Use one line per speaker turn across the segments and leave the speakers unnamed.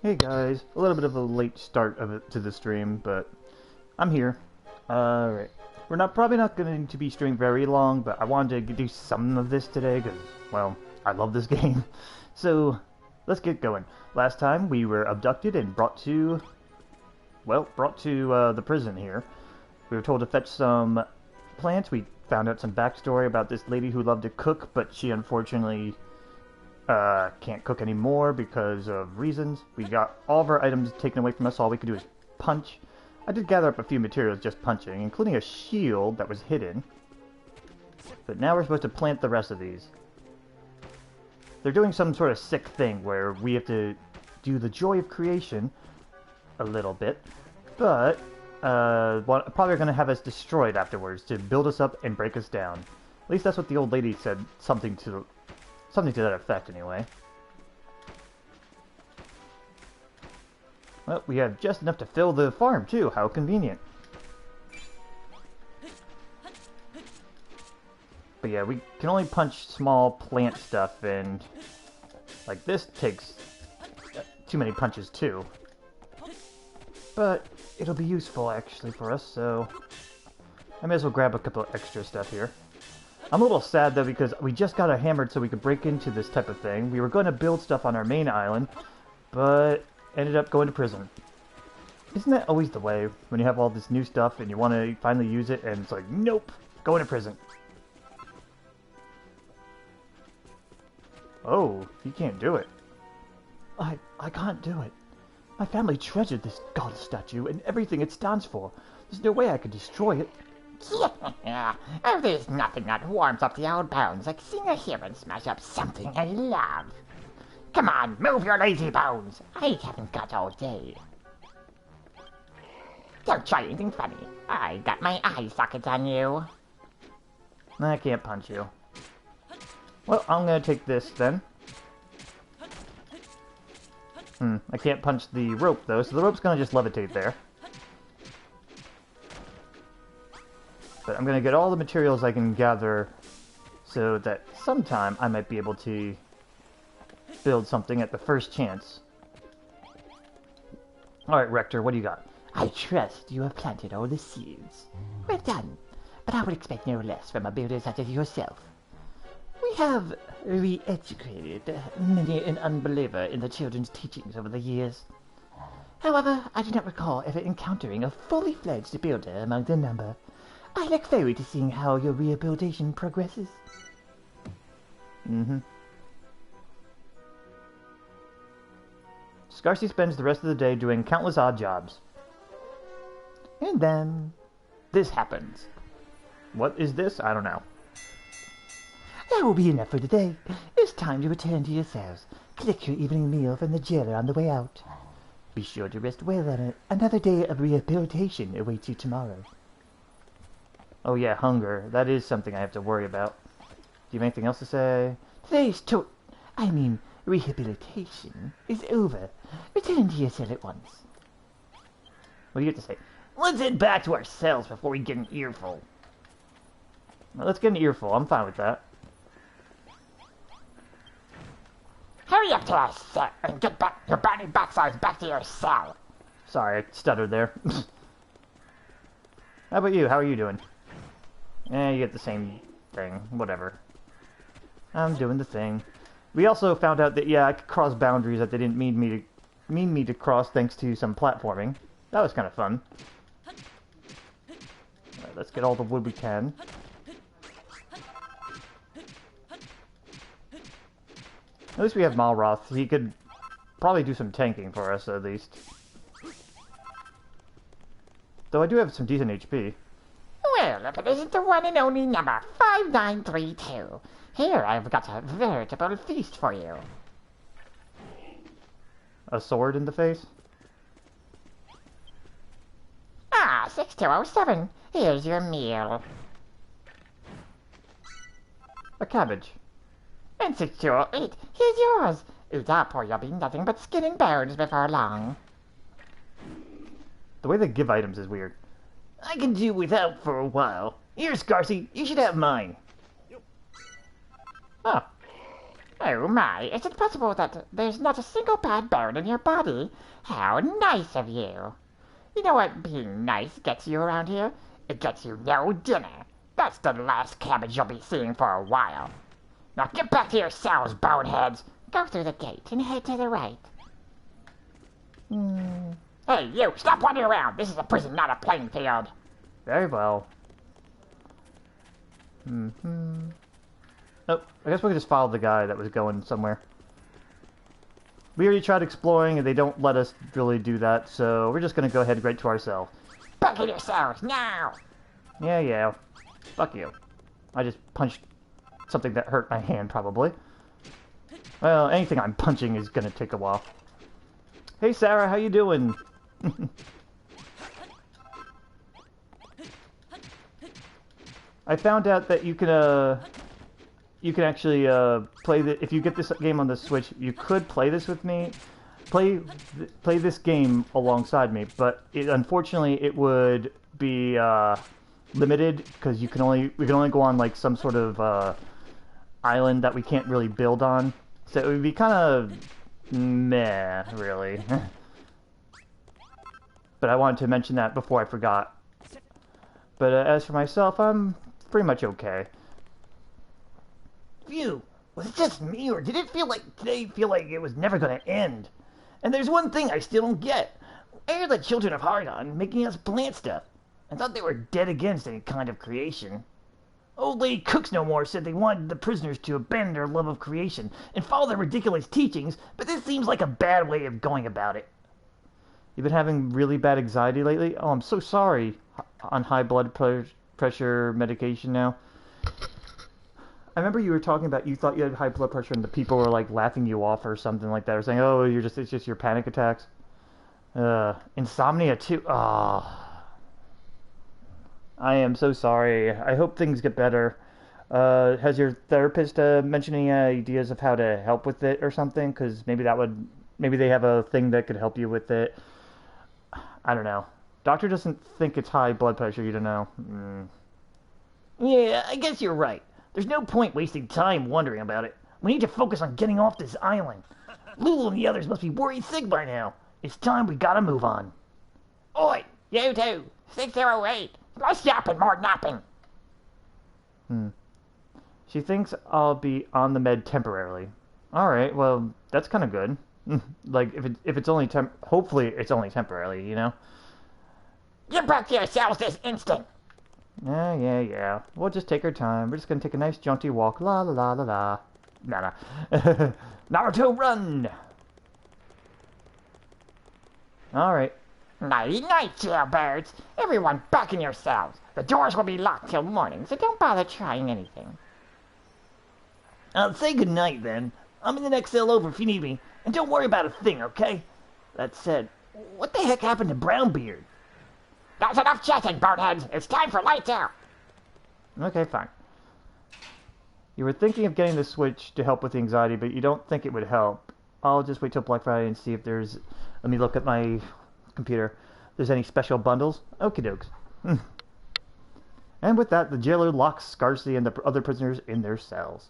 Hey guys, a little bit of a late start of it to the stream, but I'm here. Alright. We're probably not going to be streaming very long, but I wanted to do some of this today because, well, I love this game. So, let's get going. Last time we were abducted and brought to the prison here. We were told to fetch some plants. We found out some backstory about this lady who loved to cook, but she unfortunately can't cook anymore because of reasons. We got all of our items taken away from us. All we could do is punch. I did gather up a few materials just punching, including a shield that was hidden. But now we're supposed to plant the rest of these. They're doing some sort of sick thing where we have to do the joy of creation a little bit, but probably going to have us destroyed afterwards to build us up and break us down. At least that's what the old lady said, something to that effect anyway. Well, we have just enough to fill the farm too, how convenient. But yeah, we can only punch small plant stuff, and like this takes too many punches too. But it'll be useful actually for us, so I may as well grab a couple of extra stuff here. I'm a little sad though because we just got a hammered so we could break into this type of thing. We were going to build stuff on our main island, but ended up going to prison. Isn't that always the way when you have all this new stuff and you want to finally use it and it's like, nope, going to prison. Oh, you can't do it. I can't do it. My family treasured this god statue and everything it stands for. There's no way I could destroy it.
Yeah, there's nothing that warms up the old bones like seeing a human smash up something I love. Come on, move your lazy bones. I haven't got all day. Don't try anything funny. I got my eye sockets on you.
I can't punch you. Well, I'm gonna take this then. I can't punch the rope though, so the rope's gonna just levitate there. But I'm gonna get all the materials I can gather so that sometime I might be able to build something at the first chance. Alright, Rector, what do you got?
I trust you have planted all the seeds. Well done, but I would expect no less from a builder such as yourself. We have re-educated many an unbeliever in the children's teachings over the years. However, I do not recall ever encountering a fully fledged builder among the number. I look forward to seeing how your rehabilitation progresses.
Scarcy spends the rest of the day doing countless odd jobs. And then this happens. What is this? I don't know.
That will be enough for today. It's time to return to yourselves. Collect your evening meal from the jailer on the way out. Be sure to rest well on it. Another day of rehabilitation awaits you tomorrow.
Oh yeah, hunger. That is something I have to worry about. Do you have anything else to say?
Today's rehabilitation is over. Return to your cell at once.
What do you have to say?
Let's head back to our cells before we get an earful.
Well, let's get an earful. I'm fine with that.
Hurry up to our cell and get back your burning backsides back to your cell.
Sorry, I stuttered there. How about you? How are you doing? You get the same thing. Whatever. I'm doing the thing. We also found out that, yeah, I could cross boundaries that they didn't mean me to cross thanks to some platforming. That was kind of fun. Alright, let's get all the wood we can. At least we have Malroth. He could probably do some tanking for us, at least. Though I do have some decent HP.
Well, if it isn't the one and only number 5932. Here, I've got a veritable feast for you.
A sword in the face?
Ah, 6207. Here's your meal.
A cabbage.
And 6208. Here's yours. That poor you'll be nothing but skin and bones before long.
The way they give items is weird.
I can do without for a while. Here, Scarcy, you should have mine.
Ah.
Oh my, is it possible that there's not a single bad bone in your body? How nice of you. You know what being nice gets you around here? It gets you no dinner. That's the last cabbage you'll be seeing for a while. Now get back to your cells, boneheads. Go through the gate and head to the right. Hey, you, stop wandering around. This is a prison, not a playing field.
Very well. Oh, I guess we can just follow the guy that was going somewhere. We already tried exploring, and they don't let us really do that, so we're just gonna go ahead right to our cell.
Back in your cells, now!
Yeah. Fuck you. I just punched something that hurt my hand, probably. Well, anything I'm punching is gonna take a while. Hey, Sarah, how you doing? I found out that you can actually play the. If you get this game on the Switch, you could play this with me, play this game alongside me. But unfortunately, it would be limited because we can only go on like some sort of island that we can't really build on. So it would be kind of meh, really. But I wanted to mention that before I forgot. But as for myself, I'm pretty much okay.
Phew, was it just me, or did it feel like it was never going to end? And there's one thing I still don't get. Why are the children of Hargon making us plant stuff? I thought they were dead against any kind of creation. Old Lady Cooks No More said they wanted the prisoners to abandon their love of creation and follow their ridiculous teachings, but this seems like a bad way of going about it.
You've been having really bad anxiety lately? Oh, I'm so sorry. On high blood pressure medication now. I remember you were talking about you thought you had high blood pressure and the people were like laughing you off or something like that, or saying, "Oh, it's just your panic attacks." Insomnia too. Oh. I am so sorry. I hope things get better. Has your therapist mentioned any ideas of how to help with it or something? Because maybe they have a thing that could help you with it. I don't know. Doctor doesn't think it's high blood pressure. You don't know.
Yeah, I guess you're right. There's no point wasting time wondering about it. We need to focus on getting off this island. Lulu and the others must be worried sick by now. It's time we gotta move on. Oi, you two, 608. Less yapping, more napping.
She thinks I'll be on the med temporarily. Alright, well, that's kind of good. Like, if it's only hopefully it's only temporarily, you know?
Get back to yourselves this instant.
Yeah. We'll just take our time. We're just gonna take a nice jaunty walk. La la la la la. Nah. Naruto, run! Alright.
Nighty-night, jailbirds. Everyone back in your cells. The doors will be locked till morning, so don't bother trying anything. I'll say goodnight, then. I'm in the next cell over if you need me. And don't worry about a thing, okay? That said, what the heck happened to Brownbeard? That's enough chatting, boneheads. It's time for lights out.
Okay, fine. You were thinking of getting the Switch to help with the anxiety, but you don't think it would help. I'll just wait till Black Friday and see if there's... Let me look at my computer. If there's any special bundles. Okie dokes. And with that, the jailer locks Scarcity and the other prisoners in their cells.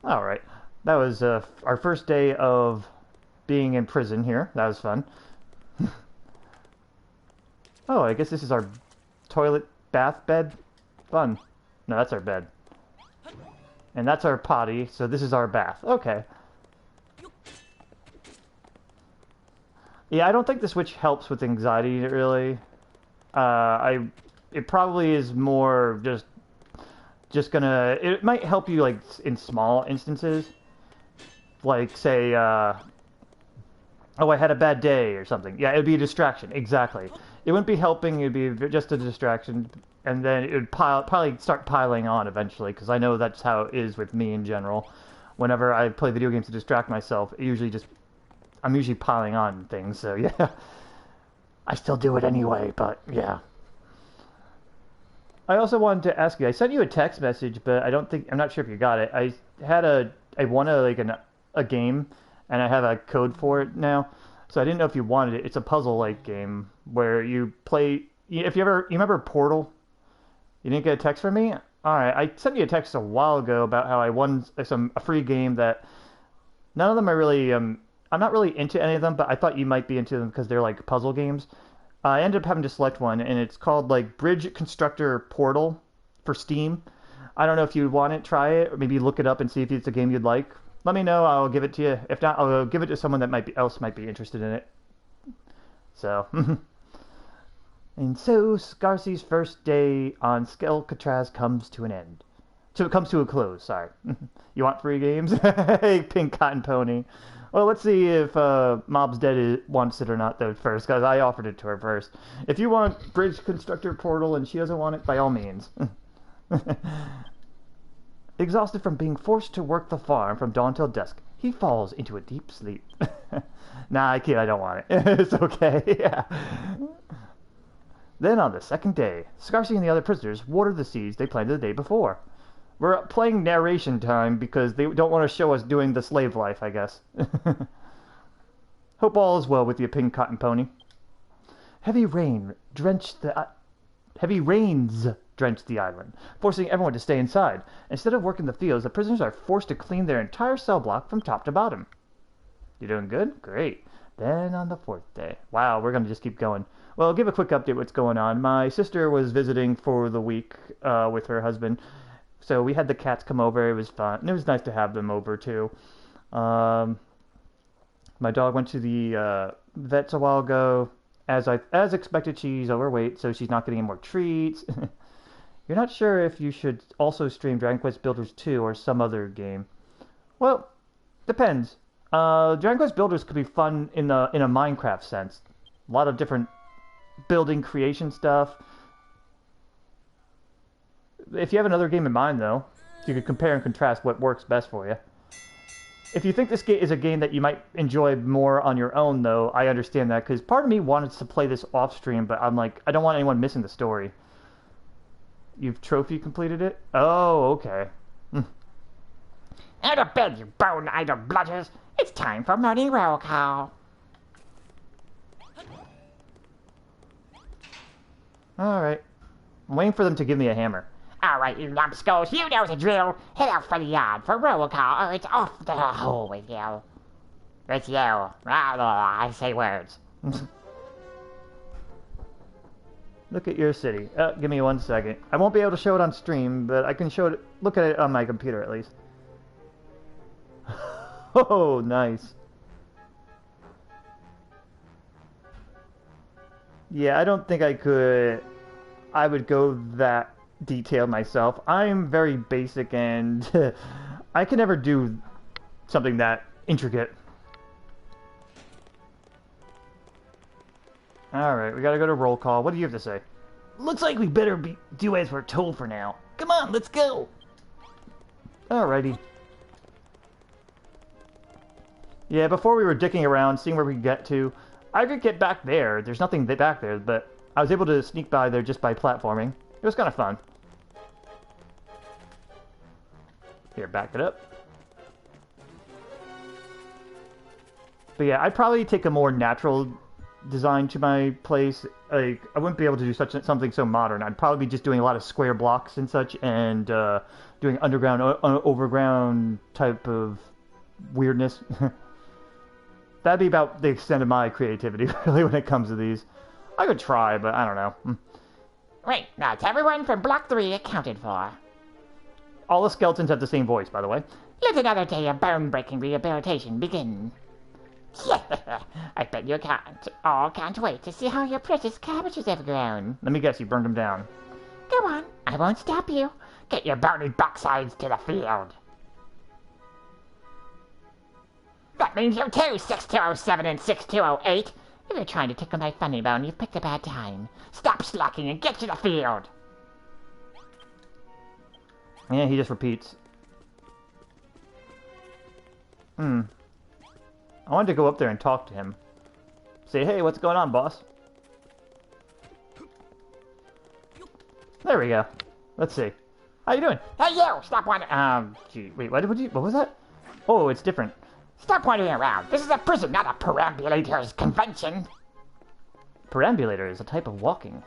Alright. That was our first day of being in prison here. That was fun. Oh, I guess this is our toilet bath bed? Fun. No, that's our bed. And that's our potty, so this is our bath. Okay. Yeah, I don't think the Switch helps with anxiety, really. It probably is more just gonna... It might help you, like, in small instances. Like, say, oh, I had a bad day or something. Yeah, it would be a distraction. Exactly. It wouldn't be helping, it would be just a distraction. And then it would probably start piling on eventually, because I know that's how it is with me in general. Whenever I play video games to distract myself, I'm usually piling on things, so yeah. I still do it anyway, but yeah. I also wanted to ask you, I sent you a text message, but I'm not sure if you got it. I won a game, and I have a code for it now, so I didn't know if you wanted it. It's a puzzle-like game where you play. You remember Portal? You didn't get a text from me? Alright, I sent you a text a while ago about how I won a free game that none of them are really, I'm not really into any of them, but I thought you might be into them because they're like puzzle games. I ended up having to select one, and it's called like Bridge Constructor Portal for Steam. I don't know if you want it, try it, or maybe look it up and see if it's a game you'd like. Let me know, I'll give it to you. If not, I'll give it to someone that else might be interested in it. So, and so Scarcy's first day on Skelcatraz comes to an end. So it comes to a close, sorry. You want free games? Hey, Pink Cotton Pony. Well, let's see if Mob's Dead wants it or not, though, first, because I offered it to her first. If you want Bridge Constructor Portal and she doesn't want it, by all means. Exhausted from being forced to work the farm from dawn till dusk, he falls into a deep sleep. Nah, I kid, I don't want it. It's okay. Yeah. Then on the second day, Scarcy and the other prisoners watered the seeds they planted the day before. We're playing narration time because they don't want to show us doing the slave life, I guess. Hope all is well with you, Pink Cotton Pony. Heavy rains drenched the island, forcing everyone to stay inside. Instead of working the fields, the prisoners are forced to clean their entire cell block from top to bottom. You doing good? Great. Then on the fourth day. Wow, we're going to just keep going. Well, I'll give a quick update what's going on. My sister was visiting for the week with her husband. So we had the cats come over. It was fun. And it was nice to have them over, too. My dog went to the vets a while ago. As expected, she's overweight, so she's not getting any more treats. You're not sure if you should also stream Dragon Quest Builders 2 or some other game. Well, depends. Dragon Quest Builders could be fun in a Minecraft sense. A lot of different building creation stuff. If you have another game in mind, though, you could compare and contrast what works best for you. If you think this game is a game that you might enjoy more on your own, though, I understand that, because part of me wanted to play this off-stream, but I'm like, I don't want anyone missing the story. You've trophy completed it? Oh, okay.
Out of bed, you bone-idle bludgers! It's time for morning roll call.
Alright. I'm waiting for them to give me a hammer.
Alright, you numbskulls, you know the drill. Head out for the yard for roll call, or it's off the hole with you. It's you. I say words.
Look at your city. Give me 1 second. I won't be able to show it on stream, but I can show it. Look at it on my computer at least. Oh, nice. Yeah, I don't think I would go that detailed myself. I'm very basic and I can never do something that intricate. Alright, we gotta go to roll call. What do you have to say?
Looks like we better do as we're told for now. Come on, let's go.
Alrighty. Yeah, before we were dicking around, seeing where we could get to, I could get back there. There's nothing back there, but I was able to sneak by there just by platforming. It was kind of fun. Here, back it up. But yeah, I'd probably take a more natural design to my place. Like, I wouldn't be able to do something so modern. I'd probably be just doing a lot of square blocks and such, and doing underground, overground type of weirdness. That'd be about the extent of my creativity, really, when it comes to these. I could try, but I don't know.
Wait, that's everyone from Block 3 accounted for.
All the skeletons have the same voice, by the way.
Let another day of bone-breaking rehabilitation begin. I bet you can't wait to see how your precious cabbages have grown.
Let me guess, you burned them down.
Go on, I won't stop you. Get your bony backsides to the field. That means you too, 6207 and 6208. If you're trying to tickle my funny bone, you've picked a bad time. Stop slacking and get to the field.
Yeah, he just repeats. I wanted to go up there and talk to him. Say, hey, what's going on, boss? There we go. Let's see. How you doing?
Hey, you! Stop wandering.
Gee, wait, what was that? Oh, it's different.
Stop wandering around. This is a prison, not a perambulators convention.
Perambulator is a type of walking.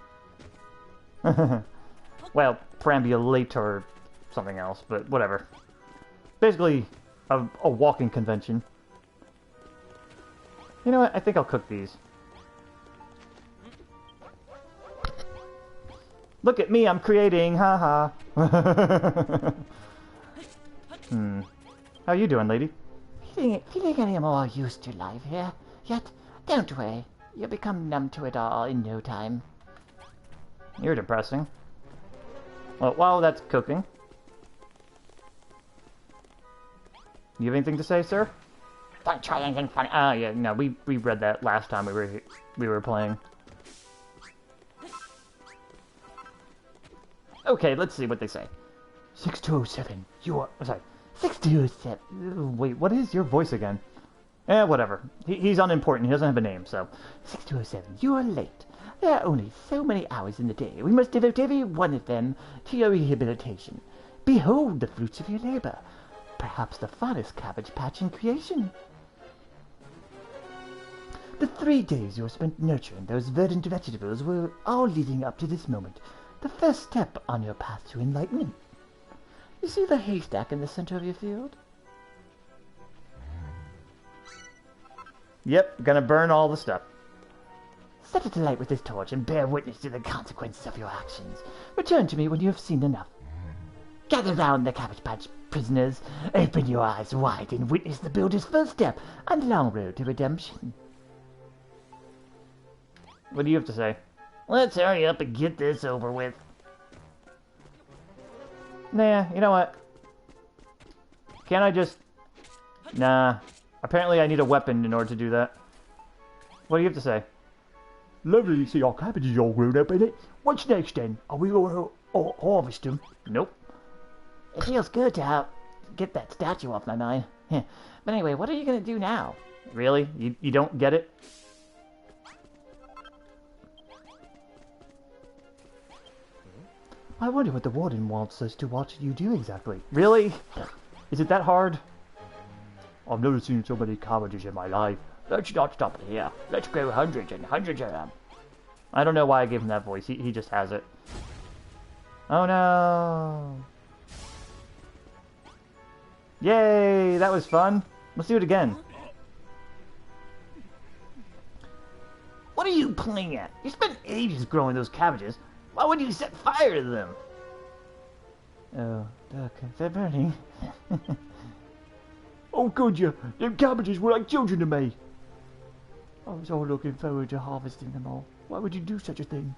Well, perambulate or something else, but whatever. Basically, a walking convention. You know what? I think I'll cook these. Look at me, I'm creating, haha. How you doing, lady?
Feeling any more used to life here yet? Don't worry, you'll become numb to it all in no time.
You're depressing. Well, while that's cooking, you have anything to say, sir?
Don't try anything funny.
Ah, yeah, no, we read that last time we were playing. Okay, let's see what they say. 6207, you are... Sorry.
6207.
Wait, what is your voice again? Whatever. He's unimportant. He doesn't have a name, so...
6207, you are late. There are only so many hours in the day. We must devote every one of them to your rehabilitation. Behold the fruits of your labor. Perhaps the finest cabbage patch in creation. The 3 days you spent nurturing those verdant vegetables were all leading up to this moment. The first step on your path to enlightenment. You see the haystack in the center of your field?
Yep, gonna burn all the stuff.
Set it alight with this torch and bear witness to the consequences of your actions. Return to me when you have seen enough. Gather round the Cabbage Patch, prisoners. Open your eyes wide and witness the builder's first step on the long road to redemption.
What do you have to say?
Let's hurry up and get this over with.
Nah, you know what? Can't I just... Nah. Apparently I need a weapon in order to do that. What do you have to say?
Lovely to see our cabbages all grown up in it. What's next then? Are we going to harvest them?
Nope.
It feels good to get that statue off my mind. But anyway, what are you going to do now?
Really? You don't get it?
I wonder what the warden wants us to watch you do exactly.
Really? Is it that hard?
I've never seen so many cabbages in my life.
Let's not stop it here. Let's grow hundreds and hundreds of them.
I don't know why I gave him that voice. He just has it. Oh no! Yay! That was fun. Let's do it again.
What are you playing at? You spent ages growing those cabbages. Why would you set fire to them?
Oh, look, they're burning.
Oh, could you? Them cabbages were like children to me. I was all looking forward to harvesting them all. Why would you do such a thing?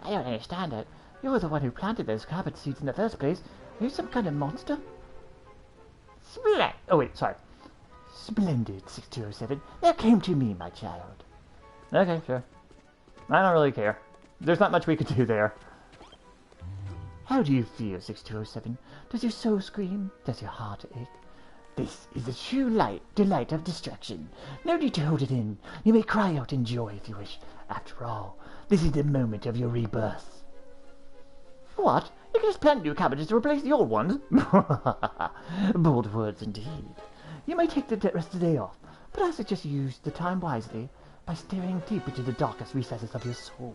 I don't understand it. You're the one who planted those cabbage seeds in the first place. Are you some kind of monster?
Oh wait, sorry.
Splendid, 6207. Now came to me, my child.
Okay, sure. I don't really care. There's not much we could do there.
How do you feel, 6207? Does your soul scream? Does your heart ache? This is the true delight of destruction. No need to hold it in. You may cry out in joy if you wish. After all, this is the moment of your rebirth. What? You can just plant new cabbages to replace the old ones? Bold words indeed. You may take the rest of the day off, but I suggest you use the time wisely by staring deep into the darkest recesses of your soul.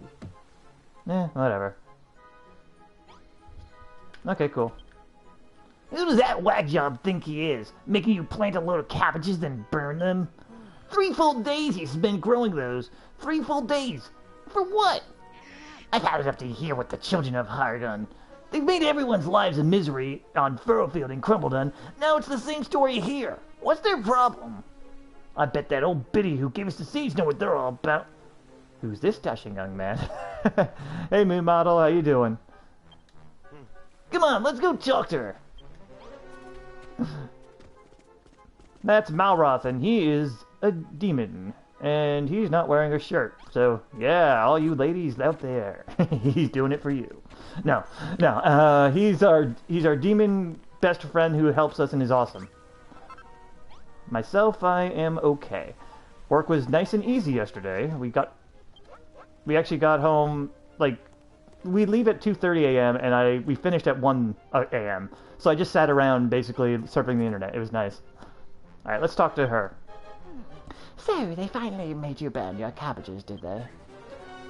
Whatever. Okay, cool.
Who does that whack job think he is? Making you plant a load of cabbages then burn them? 3 full days he's been growing those. 3 full days. For what? I've had it up to here with the children of Hardun. They've made everyone's lives a misery on Furrowfield and Crumbledon. Now it's the same story here. What's their problem? I bet that old biddy who gave us the seeds know what they're all about.
Who's this dashing young man? Hey, Moon Model, how you doing?
Come on, let's go talk to her.
That's Malroth, and he is a demon. And he's not wearing a shirt. So, yeah, all you ladies out there, he's doing it for you. No, he's our demon best friend who helps us and is awesome. Myself, I am okay. Work was nice and easy yesterday. We actually got home, like, we leave at 2:30 a.m. and we finished at 1 a.m. So I just sat around basically surfing the internet. It was nice. Alright, let's talk to her.
So, they finally made you burn your cabbages, did they?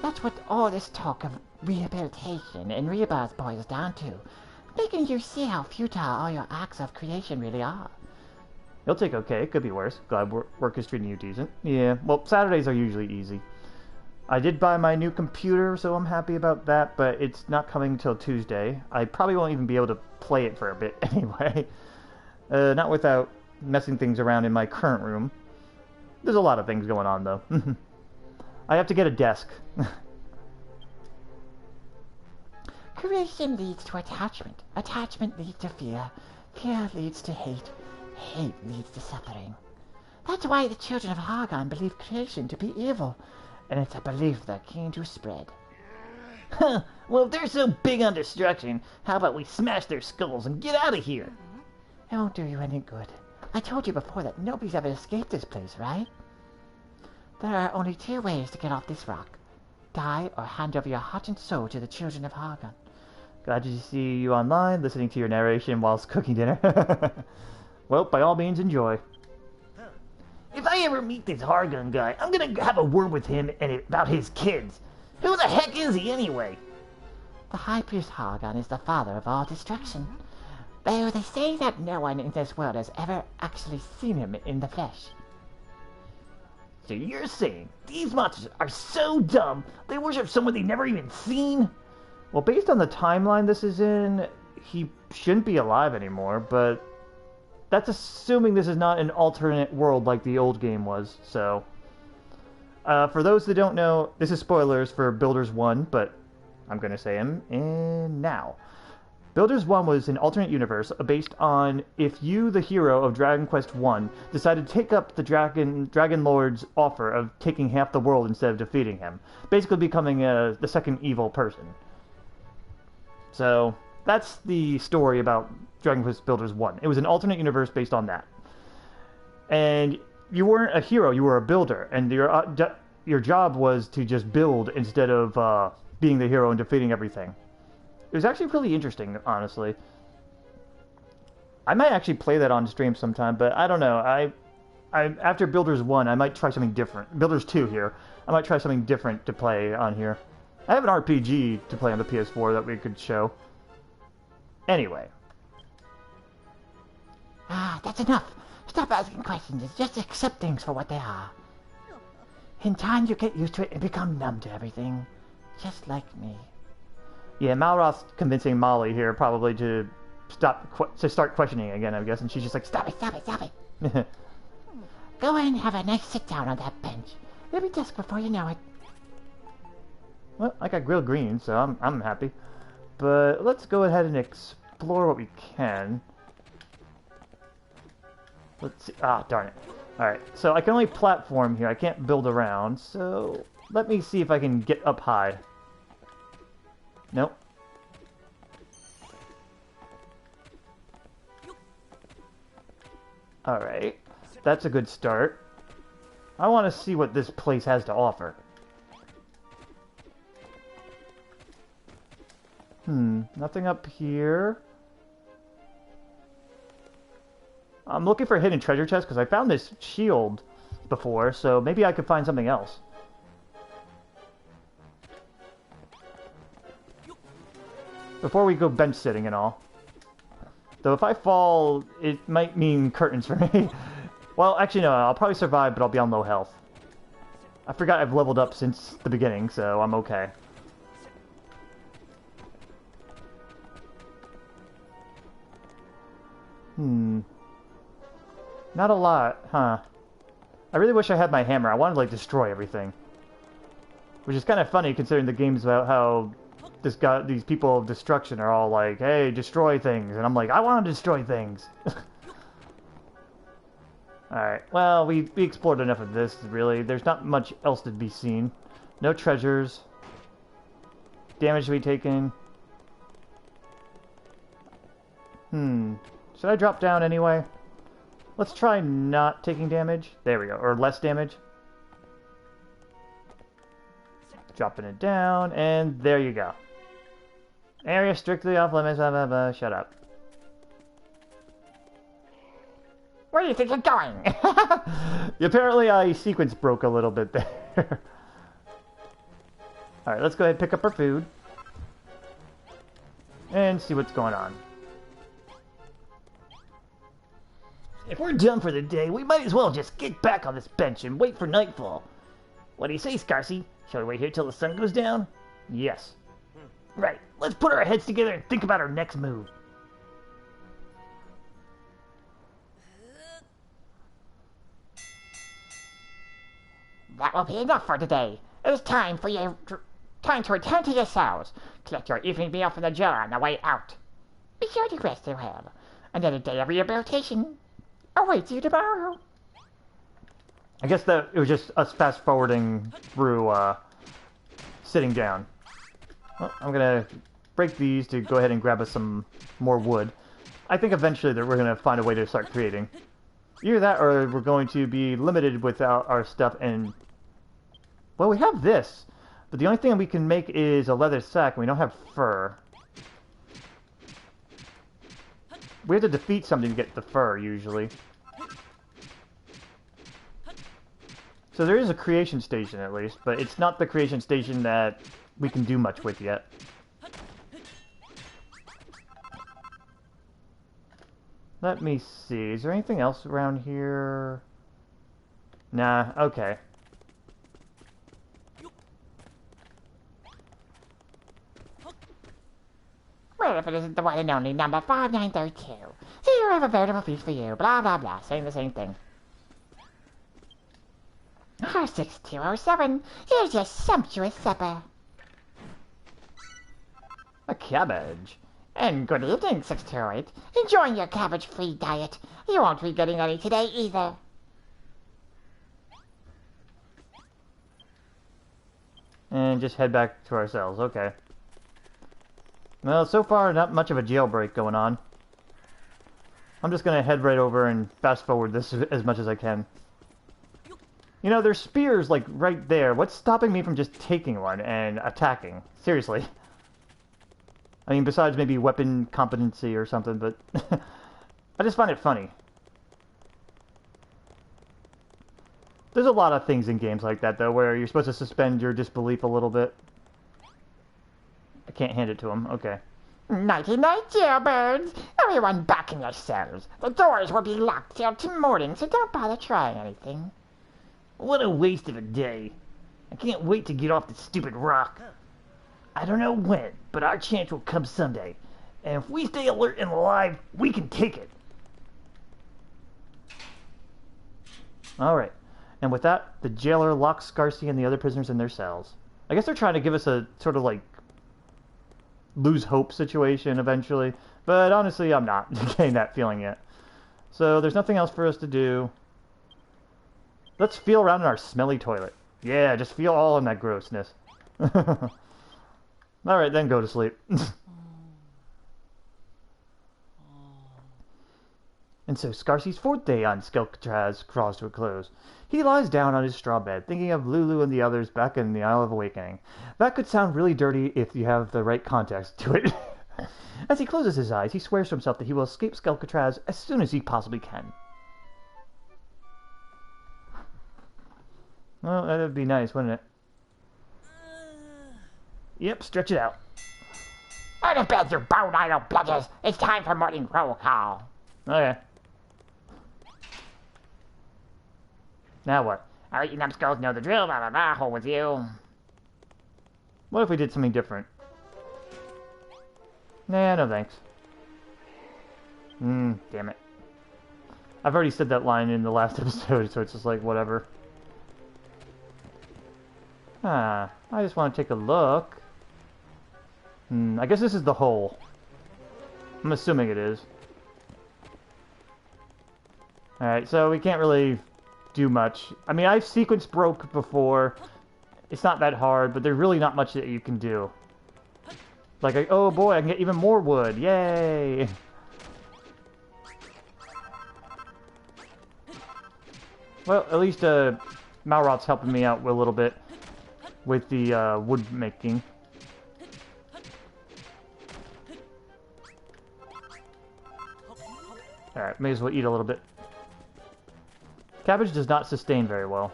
That's what all this talk of rehabilitation and rebirth boils down to. Making you see how futile all your acts of creation really are.
You'll take okay. Could be worse. Glad work is treating you decent. Yeah, well, Saturdays are usually easy. I did buy my new computer, so I'm happy about that, but it's not coming till Tuesday. I probably won't even be able to play it for a bit anyway. Not without messing things around in my current room. There's a lot of things going on, though. I have to get a desk.
Creation leads to attachment. Attachment leads to fear. Fear leads to hate. Hate leads to suffering. That's why the children of Hargon believe creation to be evil. And it's a belief they're keen to spread.
Huh, well, if they're so big on destruction, how about we smash their skulls and get out of here?
It won't do you any good. I told you before that nobody's ever escaped this place, right? There are only 2 ways to get off this rock. Die or hand over your heart and soul to the children of Hargon.
Glad to see you online, listening to your narration whilst cooking dinner. Well, by all means, enjoy.
If I ever meet this Hargon guy, I'm gonna have a word with him and about his kids. Who the heck is he anyway?
The High Priest Hargon is the father of all destruction. Though they say that no one in this world has ever actually seen him in the flesh.
So you're saying these monsters are so dumb, they worship someone they've never even seen?
Well, based on the timeline this is in, he shouldn't be alive anymore, but that's assuming this is not an alternate world like the old game was, so... for those that don't know, this is spoilers for Builders 1, but I'm going to say them in now. Builders 1 was an alternate universe based on if you, the hero of Dragon Quest 1, decided to take up the Dragon Lord's offer of taking half the world instead of defeating him. Basically becoming the second evil person. So, that's the story about Dragon Quest Builders 1. It was an alternate universe based on that. And you weren't a hero, you were a builder. And your job was to just build instead of being the hero and defeating everything. It was actually really interesting, honestly. I might actually play that on stream sometime, but I don't know. I after Builders 1, I might try something different. Builders 2 here. I might try something different to play on here. I have an RPG to play on the PS4 that we could show. Anyway.
Ah, that's enough. Stop asking questions and just accept things for what they are. In time, you get used to it and become numb to everything. Just like me.
Yeah, Malroth's convincing Molly here probably to start questioning again, I guess, and she's just like,
Stop it. Go in and have a nice sit down on that bench. It'll be dusk before you know it.
Well, I got grilled greens, so I'm happy. But let's go ahead and explore what we can. Let's see. Ah, darn it. Alright, so I can only platform here. I can't build around, so let me see if I can get up high. Nope. Alright, that's a good start. I want to see what this place has to offer. Nothing up here. I'm looking for a hidden treasure chest because I found this shield before, so maybe I could find something else. Before we go bench sitting and all. Though if I fall, it might mean curtains for me. Well, actually no, I'll probably survive, but I'll be on low health. I forgot I've leveled up since the beginning, so I'm okay. Not a lot, huh? I really wish I had my hammer. I wanted to, like, destroy everything. Which is kind of funny, considering the game's about how these people of destruction are all like, hey, destroy things. And I'm like, I want to destroy things. Alright, well, we explored enough of this, really. There's not much else to be seen. No treasures. Damage to be taken. Should I drop down anyway? Let's try not taking damage. There we go. Or less damage. Dropping it down, and there you go. Area strictly off limits, blah, blah, blah. Shut up.
Where do you think you're going?
Apparently, I sequence broke a little bit there. Alright, let's go ahead and pick up our food. and see what's going on. If we're done for the day, we might as well just get back on this bench and wait for nightfall. What do you say, Scarsy? Shall we wait here till the sun goes down? Yes. Right, let's put our heads together and think about our next move.
That will be enough for today. It is time to return to your cells. Collect your evening meal from the jailer on the way out. Be sure to rest well. Another day of rehabilitation awaits you tomorrow.
I guess that it was just us fast forwarding through sitting down. Well, I'm gonna break these to go ahead and grab us some more wood. I think eventually that we're gonna find a way to start creating. Either that or we're going to be limited without our stuff and... Well, we have this, but the only thing we can make is a leather sack, and we don't have fur. We have to defeat something to get the fur, usually. So there is a creation station, at least, but it's not the creation station that we can do much with yet. Let me see. Is there anything else around here? Nah, okay.
Well, if it isn't the one and only number 5932. Here I have a veritable feast for you. Blah, blah, blah. Saying the same thing. 6207. Here's your sumptuous supper.
A cabbage.
And good evening, 628. Enjoying your cabbage-free diet. You won't be getting any today either.
And just head back to our cells. Okay. Well, so far, not much of a jailbreak going on. I'm just gonna head right over and fast forward this as much as I can. You know, there's spears, like, right there. What's stopping me from just taking one and attacking? Seriously. I mean, besides maybe weapon competency or something, but... I just find it funny. There's a lot of things in games like that, though, where you're supposed to suspend your disbelief a little bit. I can't hand it to him. Okay.
Nighty-night, jailbirds. Everyone back in your cells. The doors will be locked till morning, so don't bother trying anything.
What a waste of a day. I can't wait to get off this stupid rock. I don't know when, but our chance will come someday. And if we stay alert and alive, we can take it. Alright. And with that, the jailer locks Scarsy and the other prisoners in their cells. I guess they're trying to give us a sort of like lose hope situation eventually. But honestly, I'm not getting that feeling yet. So there's nothing else for us to do. Let's feel around in our smelly toilet. Yeah, just feel all in that grossness. Alright, then go to sleep. And so Scarsy's fourth day on Skelkatraz draws to a close. He lies down on his straw bed, thinking of Lulu and the others back in the Isle of Awakening. That could sound really dirty if you have the right context to it. As he closes his eyes, he swears to himself that he will escape Skelkatraz as soon as he possibly can. Well, that'd be nice, wouldn't it? Yep, stretch it out.
Out of bed, you bone-idle bludgers. It's time for morning roll call.
Okay. Now what?
Our eating numbskulls know the drill, blah blah blah, hole with you.
What if we did something different? Nah, no thanks. Damn it. I've already said that line in the last episode, so it's just like, whatever. I just want to take a look. I guess this is the hole. I'm assuming it is. Alright, so we can't really do much. I mean, I've sequence broke before. It's not that hard, but there's really not much that you can do. Like, oh boy, I can get even more wood. Yay! Well, at least Malrot's helping me out a little bit with the wood making. Alright, may as well eat a little bit. Cabbage does not sustain very well.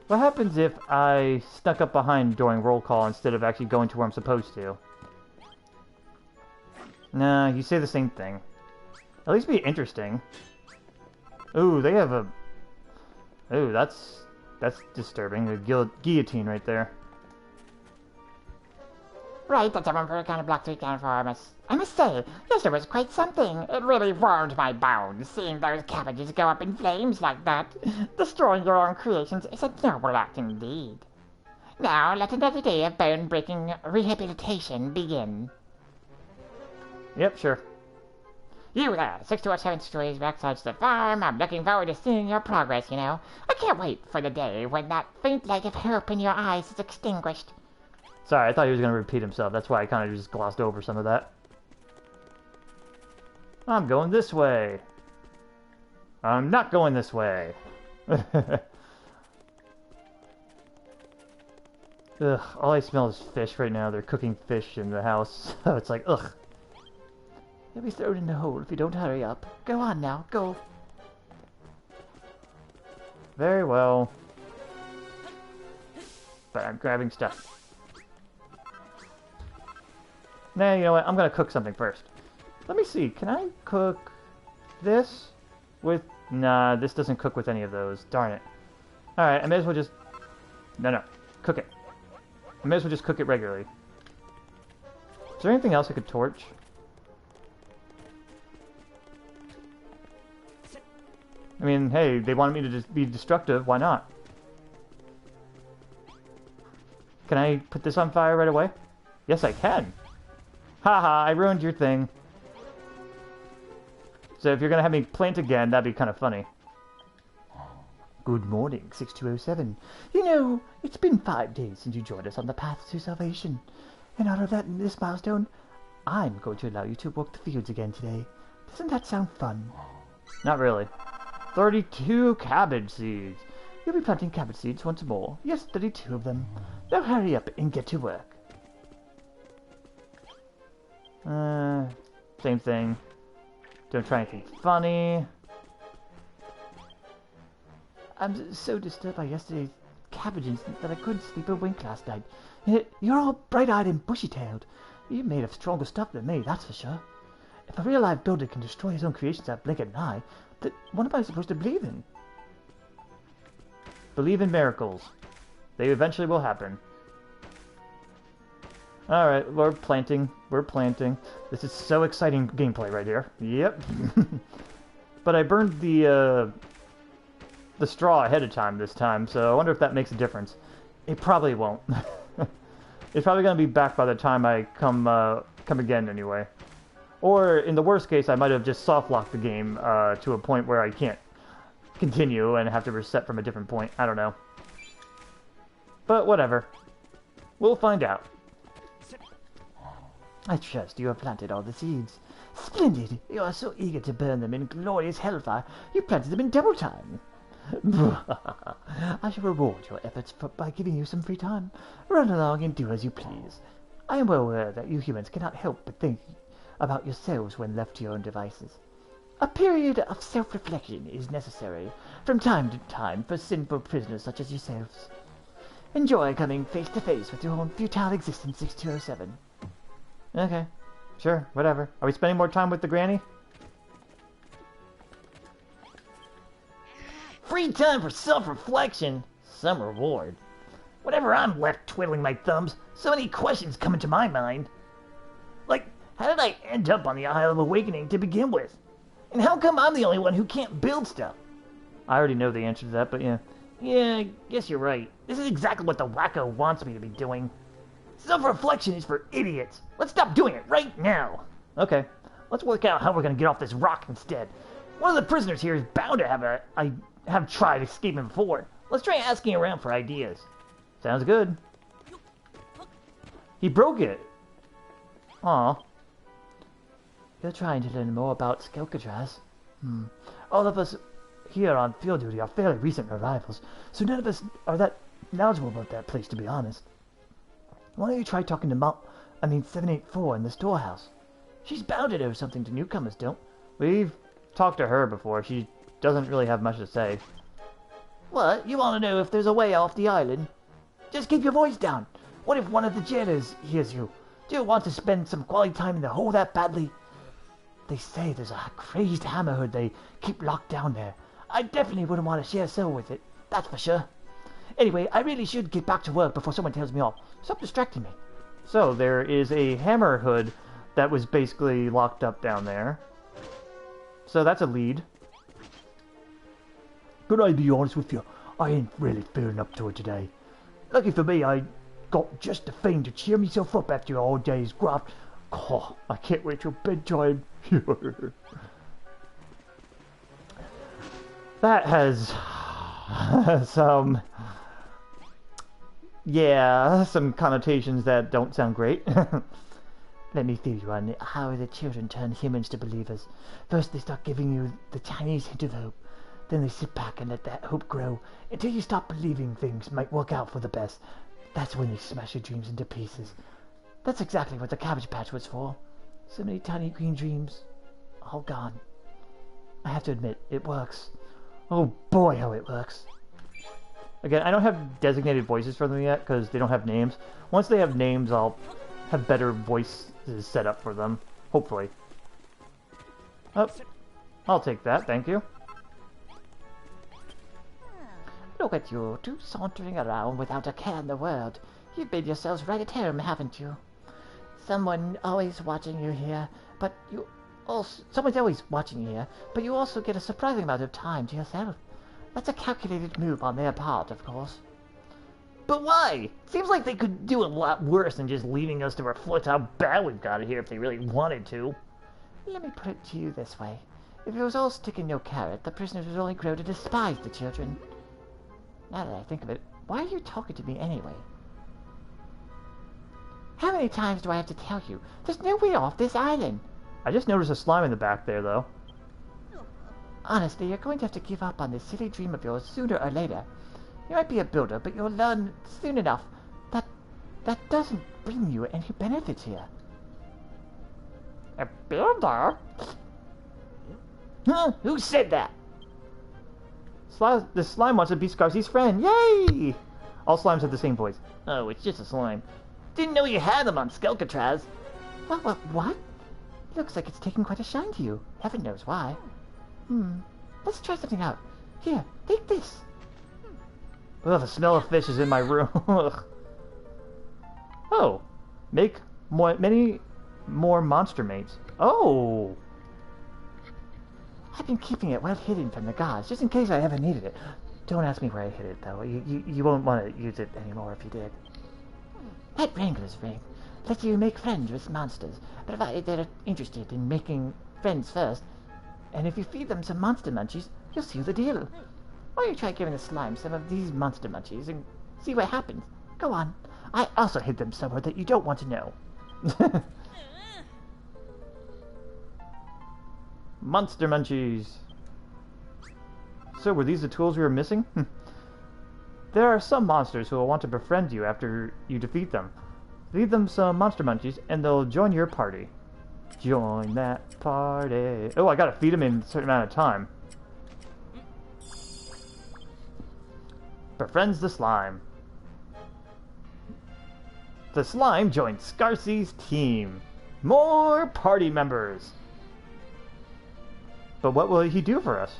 What happens if I snuck up behind during roll call instead of actually going to where I'm supposed to? Nah, you say the same thing. At least be interesting. Ooh, they have a... Ooh, that's disturbing. A guillotine right there.
Right, that's everyone for a kind of block 3 can for us. I must say, yesterday was quite something. It really warmed my bones, seeing those cabbages go up in flames like that. Destroying your own creations is a noble act indeed. Now, let another day of bone-breaking rehabilitation begin.
Yep, sure.
You there, 6207 Stories backside the farm. I'm looking forward to seeing your progress, you know. I can't wait for the day when that faint light of hope in your eyes is extinguished.
Sorry, I thought he was going to repeat himself. That's why I kind of just glossed over some of that. I'm going this way. I'm not going this way. Ugh, all I smell is fish right now. They're cooking fish in the house. So it's like, ugh.
You'll be thrown in the hole if you don't hurry up. Go on now, go.
Very well. But I'm grabbing stuff. Nah, you know what? I'm gonna cook something first. Let me see. Can I cook this with... Nah, this doesn't cook with any of those. Darn it. Alright, I may as well just... No. Cook it. I may as well just cook it regularly. Is there anything else I could torch? I mean, hey, they wanted me to just be destructive. Why not? Can I put this on fire right away? Yes, I can. Haha, I ruined your thing. So if you're gonna have me plant again, that'd be kind of funny.
Good morning, 6207. You know, it's been 5 days since you joined us on the path to salvation. In honor of this milestone, I'm going to allow you to walk the fields again today. Doesn't that sound fun?
Not really. 32 cabbage seeds.
You'll be planting cabbage seeds once more. Yes, 32 of them. Now hurry up and get to work.
Same thing. Don't try anything funny.
I'm so disturbed by yesterday's cabbage incident that I couldn't sleep a wink last night. You're all bright-eyed and bushy-tailed. You're made of stronger stuff than me, that's for sure. If a real-life builder can destroy his own creations at blink of an eye, then what am I supposed to believe in?
Believe in miracles. They eventually will happen. Alright, we're planting. We're planting. This is so exciting gameplay right here. Yep. But I burned the straw ahead of time this time, so I wonder if that makes a difference. It probably won't. It's probably going to be back by the time I come again anyway. Or, in the worst case, I might have just soft-locked the game to a point where I can't continue and have to reset from a different point. I don't know. But whatever. We'll find out.
I trust you have planted all the seeds. Splendid! You are so eager to burn them in glorious hellfire, you planted them in double time. I shall reward your efforts by giving you some free time. Run along and do as you please. I am well aware that you humans cannot help but think about yourselves when left to your own devices. A period of self-reflection is necessary from time to time for sinful prisoners such as yourselves. Enjoy coming face to face with your own futile existence, 6207.
Okay. Sure, whatever. Are we spending more time with the granny?
Free time for self-reflection. Some reward. Whenever I'm left twiddling my thumbs, so many questions come into my mind. Like, how did I end up on the Isle of Awakening to begin with? And how come I'm the only one who can't build stuff?
I already know the answer to that, but yeah.
Yeah, I guess you're right. This is exactly what the wacko wants me to be doing. Self-reflection is for idiots. Let's stop doing it right now.
Okay.
Let's work out how we're going to get off this rock instead. One of the prisoners here is bound to have tried escaping before. Let's try asking around for ideas.
Sounds good. He broke it. Aw.
You're trying to learn more about Skelkatraz. All of us here on field duty are fairly recent arrivals, so none of us are that knowledgeable about that place, to be honest. Why don't you try talking to 784 in the storehouse? She's bound to know something to newcomers, don't?
We've talked to her before. She doesn't really have much to say.
What? You want to know if there's a way off the island? Just keep your voice down. What if one of the jailers hears you? Do you want to spend some quality time in the hole that badly?
They say there's a crazed hammerhood they keep locked down there. I definitely wouldn't want to share a cell with it, that's for sure. Anyway, I really should get back to work before someone tells me off. Stop distracting me.
So there is a hammerhood that was basically locked up down there. So that's a lead.
Could I be honest with you? I ain't really feeling up to it today. Lucky for me, I got just the thing to cheer myself up after a hard day's graft. Oh, I can't wait till bedtime.
That has some connotations that don't sound great.
Let me feel you on how the children turn humans to believers. First they start giving you the tiniest hint of hope. Then they sit back and let that hope grow until you stop believing things might work out for the best. That's when they smash your dreams into pieces. That's exactly what the Cabbage Patch was for. So many tiny green dreams, all gone. I have to admit, it works. Oh boy, how it works.
Again, I don't have designated voices for them yet because they don't have names. Once they have names, I'll have better voices set up for them. Hopefully. Oh, I'll take that, thank you.
Look at you, two sauntering around without a care in the world. You've made yourselves right at home, haven't you? Someone always watching you here, but you also... Someone's always watching you here, but you also get a surprising amount of time to yourself. That's a calculated move on their part, of course.
But why? Seems like they could do a lot worse than just leaving us to reflect how bad we've got it here if they really wanted to.
Let me put it to you this way. If it was all stick and no carrot, the prisoners would only grow to despise the children. Now that I think of it, why are you talking to me anyway? How many times do I have to tell you? There's no way off this island.
I just noticed a slime in the back there, though.
Honestly, you're going to have to give up on this silly dream of yours sooner or later. You might be a builder, but you'll learn soon enough that that doesn't bring you any benefits here.
A builder? Huh? Who said that?
The slime wants to be Scarcy's friend. Yay! All slimes have the same voice.
Oh, it's just a slime. Didn't know you had them on Skelkatraz.
What? Looks like it's taking quite a shine to you. Heaven knows why. Let's try something out. Here, take this.
Ugh, the smell of fish is in my room. Oh, make many more monster mates. Oh!
I've been keeping it well hidden from the gods, just in case I ever needed it. Don't ask me where I hid it, though. You won't want to use it anymore if you did. That Wrangler's ring lets you make friends with monsters, provided they're interested in making friends first. And if you feed them some monster munchies, you'll seal the deal. Why don't you try giving the slime some of these monster munchies and see what happens? Go on. I also hid them somewhere that you don't want to know.
Monster munchies. So, were these the tools we were missing? There are some monsters who will want to befriend you after you defeat them. Feed them some monster munchies, and they'll join your party. Join that party. Oh, I gotta feed them in a certain amount of time. Befriends the slime. The slime joins Scarcy's team. More party members. But what will he do for us?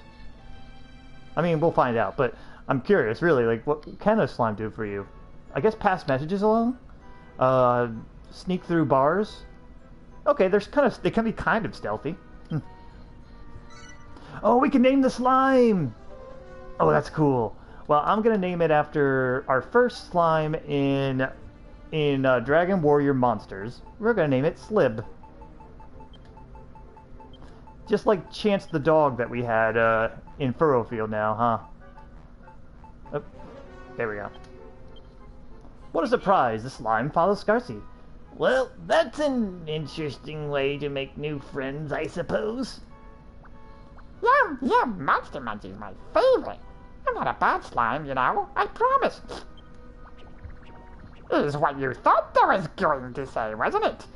I mean, we'll find out, but I'm curious, really, like, what can a slime do for you? I guess pass messages along? Sneak through bars? Okay, they can be kind of stealthy. Oh, we can name the slime! Oh, that's cool. Well, I'm gonna name it after our first slime in Dragon Warrior Monsters. We're gonna name it Slib. Just like Chance the dog that we had in Furrowfield now, huh? Oh, there we go. What a surprise! The slime follows Scarcy.
Well, that's an interesting way to make new friends, I suppose.
Yum, Monster Munchie's my favorite. I'm not a bad slime, you know, I promise. Is what you thought I was going to say, wasn't it?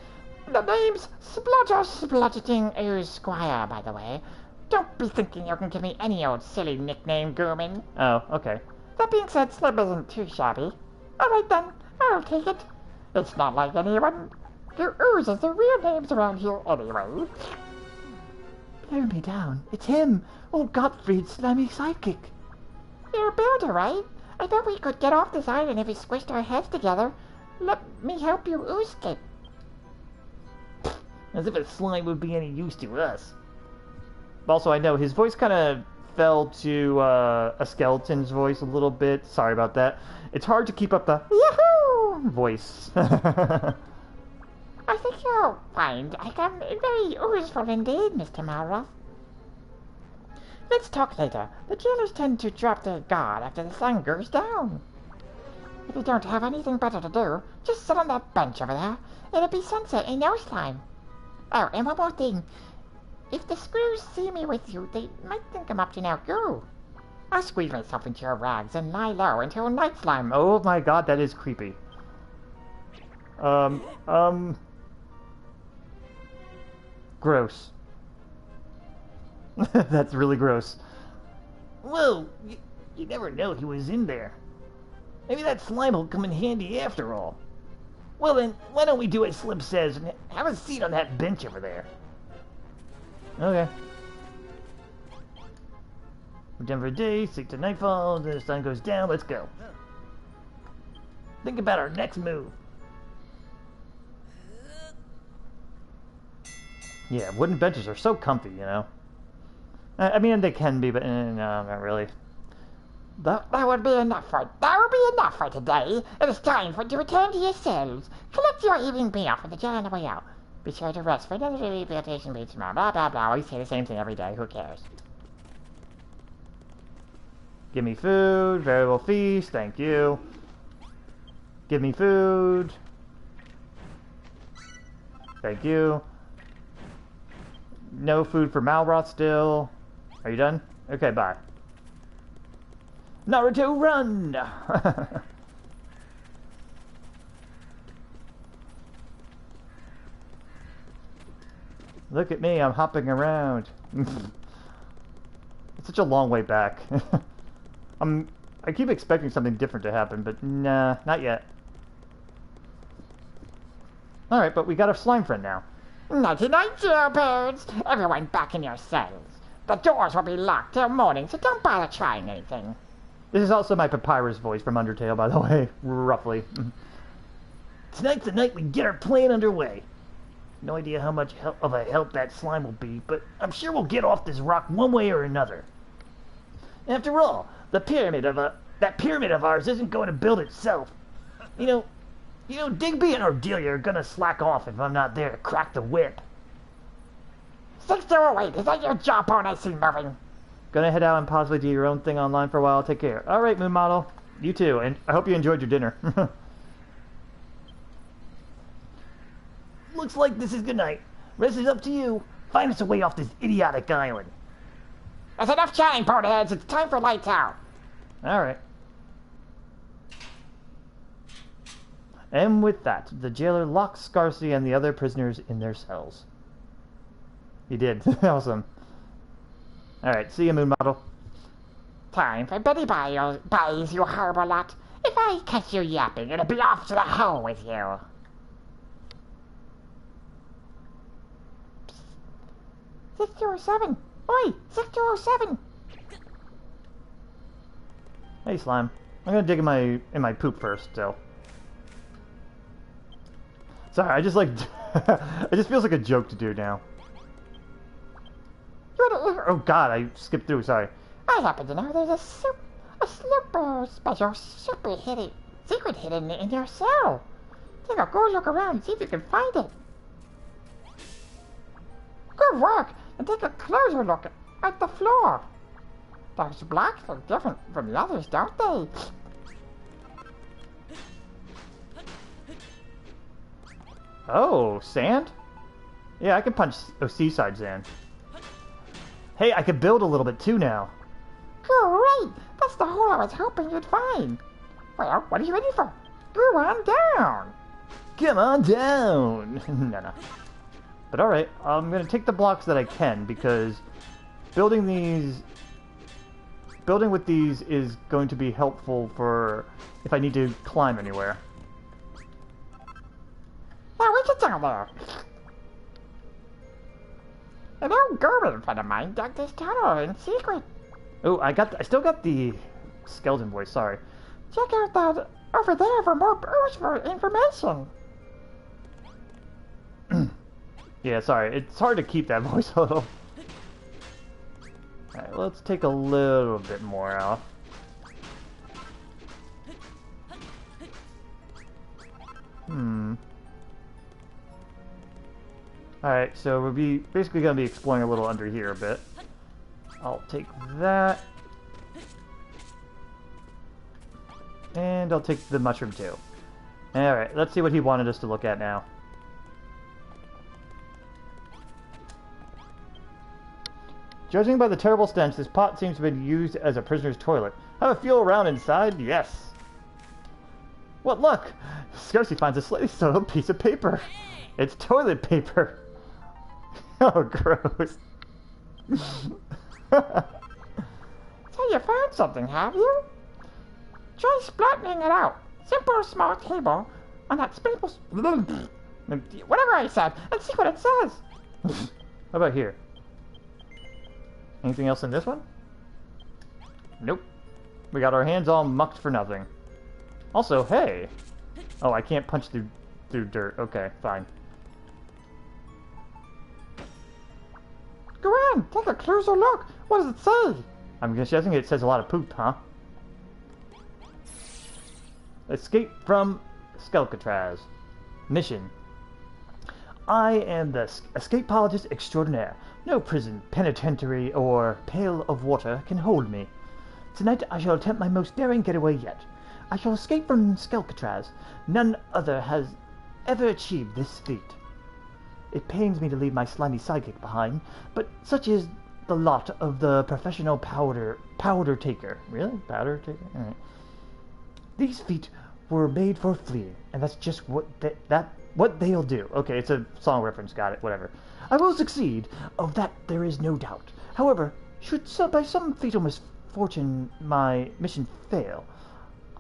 The name's Splodging Esquire, by the way. Don't be thinking you can give me any old silly nickname, Goomin.
Oh, okay.
That being said, Slib isn't too shabby. Alright then, I'll take it. It's not like anyone who oozes their real names around here anyway.
Tear me down. It's him. Old Gottfried's slimy sidekick.
You're a builder, right? I bet we could get off this island if we squished our heads together. Let me help you escape.
As if a slime would be any use to us. Also, I know his voice kind of fell to a skeleton's voice a little bit. Sorry about that. It's hard to keep up the
Yahoo!
voice.
I think you'll find I am very useful indeed, Mr. Malroth. Let's talk later. The jailers tend to drop their guard after the sun goes down. If you don't have anything better to do, just sit on that bench over there. It'll be sunset and no slime. Oh, and one more thing. If the screws see me with you, they might think I'm up to no good. I'll squeeze myself into your rags and lie low until night slime.
Oh my god, that is creepy. Gross. That's really gross.
Whoa, you never know he was in there. Maybe that slime will come in handy after all. Well then, why don't we do what Slim says and have a seat on that bench over there?
Okay.
We're done for a day, sleep to nightfall, then the sun goes down, let's go. Think about our next move.
Yeah, wooden benches are so comfy, you know. I mean, they can be, but no, not really.
That would be enough for today. It is time for you to return to your cells. Collect your evening meal for the jail on the way out. Be sure to rest for another rehabilitation meeting tomorrow. Blah blah blah. We say the same thing every day. Who cares?
Give me food, variable feast, thank you. Give me food. Thank you. No food for Malroth still. Are you done? Okay, bye.
Naruto, run!
Look at me, I'm hopping around. It's such a long way back. I keep expecting something different to happen, but nah, not yet. Alright, but we got a slime friend now.
Nighty-night, jailbirds! Everyone back in your cells. The doors will be locked till morning, so don't bother trying anything.
This is also my Papyrus voice from Undertale, by the way, roughly.
Tonight's the night we get our plan underway. No idea how much of a help that slime will be, but I'm sure we'll get off this rock one way or another. After all, that pyramid of ours isn't going to build itself. You know, Digby and Ardelia are gonna slack off if I'm not there to crack the whip.
6008, is that your jawbone I see moving?
Gonna head out and possibly do your own thing online for a while. Take care. Alright, Moon Model. You too, and I hope you enjoyed your dinner.
Looks like this is good night. Rest is up to you. Find us a way off this idiotic island.
There's enough chatting, boneheads. It's time for lights out.
Alright. And with that, the jailer locks Scarsy and the other prisoners in their cells. He did. Awesome. Alright, see you, Moon Model.
Time for Betty Buys, you horrible lot. If I catch you yapping, it'll be off to the hole with you. Psst. 6207. Oi, 6207.
Hey, Slime. I'm gonna dig in my poop first, so. Sorry, I just like... it just feels like a joke to do now. Oh god, I skipped through, sorry.
I happen to know there's a super special secret hidden in your cell. Take a good look around and see if you can find it. Good work! And take a closer look at the floor. Those blocks look different from the others, don't they?
Oh, sand? Yeah, I can punch seaside sand. Hey, I can build a little bit too now.
Great! That's the hole I was hoping you'd find. Well, what are you ready for? Go on down.
Come on down! No. But alright, I'm gonna take the blocks that I can, because building with these is going to be helpful for if I need to climb anywhere.
Now, we get down there. An old German friend of mine dug this tunnel in secret.
Oh, I still got the skeleton voice, sorry.
Check out that over there for more useful information.
Yeah, sorry, it's hard to keep that voice a little. Alright, let's take a little bit more off. Alright, so we'll basically going to be exploring a little under here a bit. I'll take that. And I'll take the mushroom too. Alright, let's see what he wanted us to look at now. Judging by the terrible stench, this pot seems to have been used as a prisoner's toilet. Have a feel around inside? Yes. What luck! Scarcely finds a slightly soiled piece of paper. It's toilet paper. Oh, gross.
So you found something, have you? Try splattening it out. Simple small table on that maple... whatever I said, and see what it says.
How about here? Anything else in this one? Nope. We got our hands all mucked for nothing. Also, hey! Oh, I can't punch through dirt. Okay, fine.
Go on, take a closer look. What does it say?
I'm guessing it says a lot of poop, huh? Escape from Skelkatraz. Mission. I am the escapologist extraordinaire. No prison, penitentiary, or pail of water can hold me. Tonight I shall attempt my most daring getaway yet. I shall escape from Skelkatraz. None other has ever achieved this feat. It pains me to leave my slimy sidekick behind, but such is the lot of the professional powder taker. Really? Powder taker? Alright. These feet were made for fleeing, and that's just what they'll do. Okay, it's a song reference, got it, whatever. I will succeed, of that there is no doubt. However, should by some fatal misfortune my mission fail,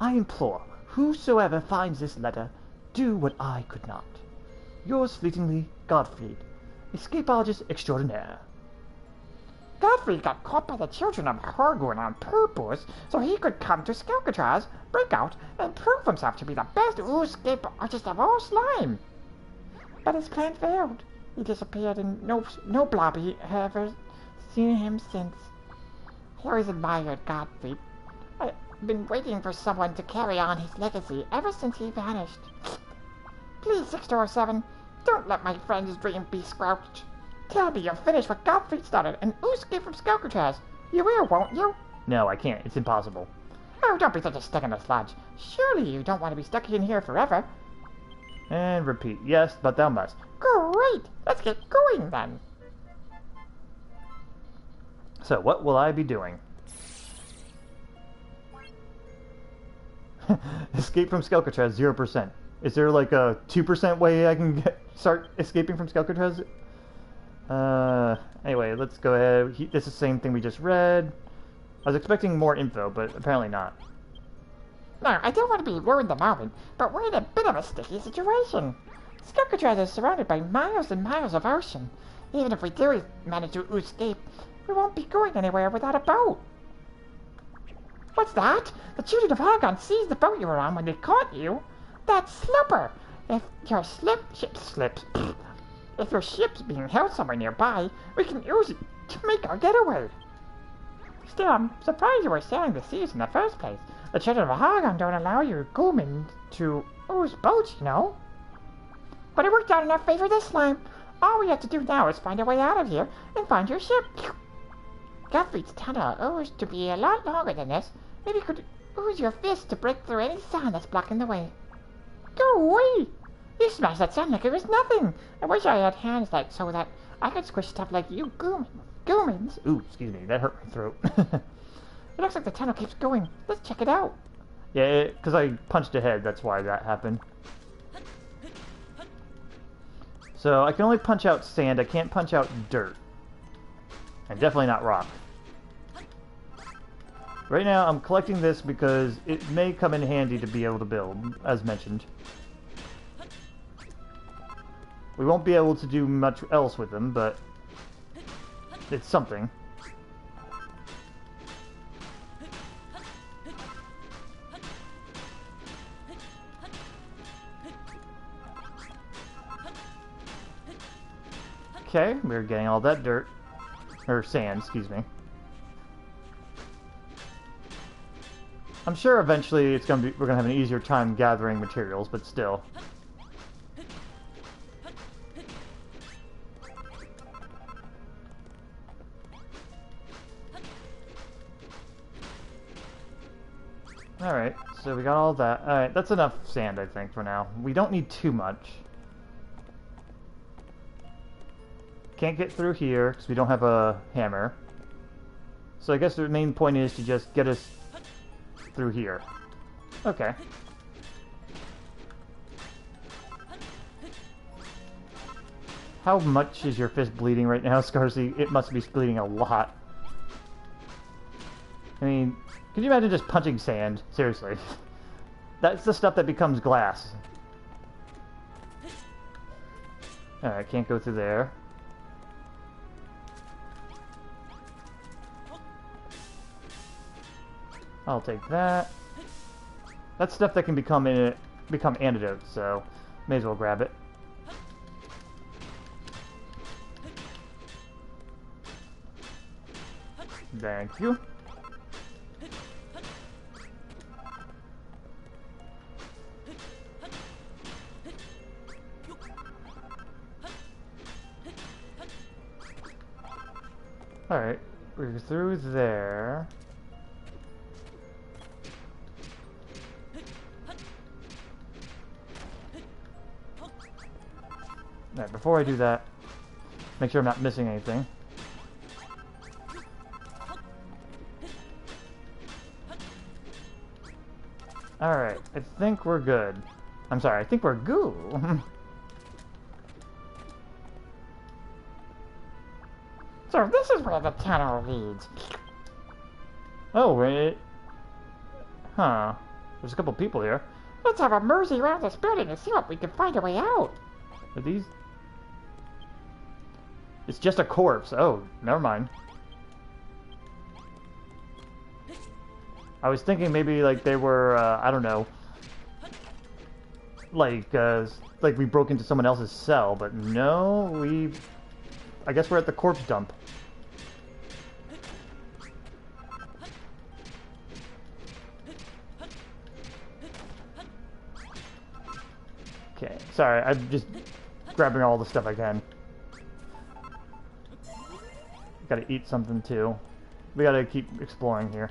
I implore, whosoever finds this letter, do what I could not. Yours fleetingly, Gottfried, escapologist extraordinaire.
Gottfried got caught by the children of Hargun on purpose so he could come to Skelkatraz, break out, and prove himself to be the best escape artist of all slime. But his plan failed. He disappeared and no blobby has ever seen him since. He always admired Gottfried. I've been waiting for someone to carry on his legacy ever since he vanished. Please, 607, don't let my friend's dream be squelched. Tell me you'll finish what Gottfried started and escape from Skelkatraz. You will, won't you?
No, I can't. It's impossible.
Oh, don't be such a stick in the sludge. Surely you don't want to be stuck in here forever.
And repeat. Yes, but thou must.
Great! Let's get going then.
So, what will I be doing? Escape from Skelkatraz, 0%. Is there like a 2% way I can start escaping from Skelkatraz? Anyway, let's go ahead. This is the same thing we just read. I was expecting more info, but apparently not.
No, I don't want to be ruined the moment, but we're in a bit of a sticky situation. Skelkatraz is surrounded by miles and miles of ocean. Even if we do manage to escape, we won't be going anywhere without a boat. What's that? The children of Hargun seized the boat you were on when they caught you. That's Slipper. If your if your ship's being held somewhere nearby, we can use it to make our getaway. Still, I'm surprised you were sailing the seas in the first place. The children of Hargun don't allow you Gulman to use boats, you know. But it worked out in our favor this time. All we have to do now is find a way out of here and find your ship. Gottfried's tunnel owes to be a lot longer than this. Maybe you could use your fist to break through any sound that's blocking the way. Go away! You smashed that sound like it was nothing. I wish I had hands so that I could squish stuff like you Gulmans.
Ooh, excuse me, that hurt my throat.
It looks like the tunnel keeps going. Let's check it out.
Yeah, because I punched ahead, that's why that happened. So, I can only punch out sand, I can't punch out dirt. And definitely not rock. Right now, I'm collecting this because it may come in handy to be able to build, as mentioned. We won't be able to do much else with them, but it's something. Okay, we're getting all that dirt. Or sand, excuse me. I'm sure eventually we're gonna have an easier time gathering materials, but still. Alright, so we got all that. Alright, that's enough sand, I think, for now. We don't need too much. Can't get through here, because we don't have a hammer. So I guess the main point is to just get us through here. Okay. How much is your fist bleeding right now, Scarsy? It must be bleeding a lot. I mean, can you imagine just punching sand? Seriously. That's the stuff that becomes glass. Alright, can't go through there. I'll take that. That's stuff that can become antidotes, so may as well grab it. Thank you. Alright, we're through there. Alright, before I do that, make sure I'm not missing anything. Alright, I think we're good. I'm sorry, I think we're goo.
So this is where the tunnel leads.
Oh, wait. Huh. There's a couple people here.
Let's have a mosey around this building and see if we can find a way out.
Are these... It's just a corpse. Oh, never mind. I was thinking maybe like they were, I don't know, like we broke into someone else's cell, but no, I guess we're at the corpse dump. Okay, sorry, I'm just grabbing all the stuff I can. Gotta eat something too. We gotta keep exploring here.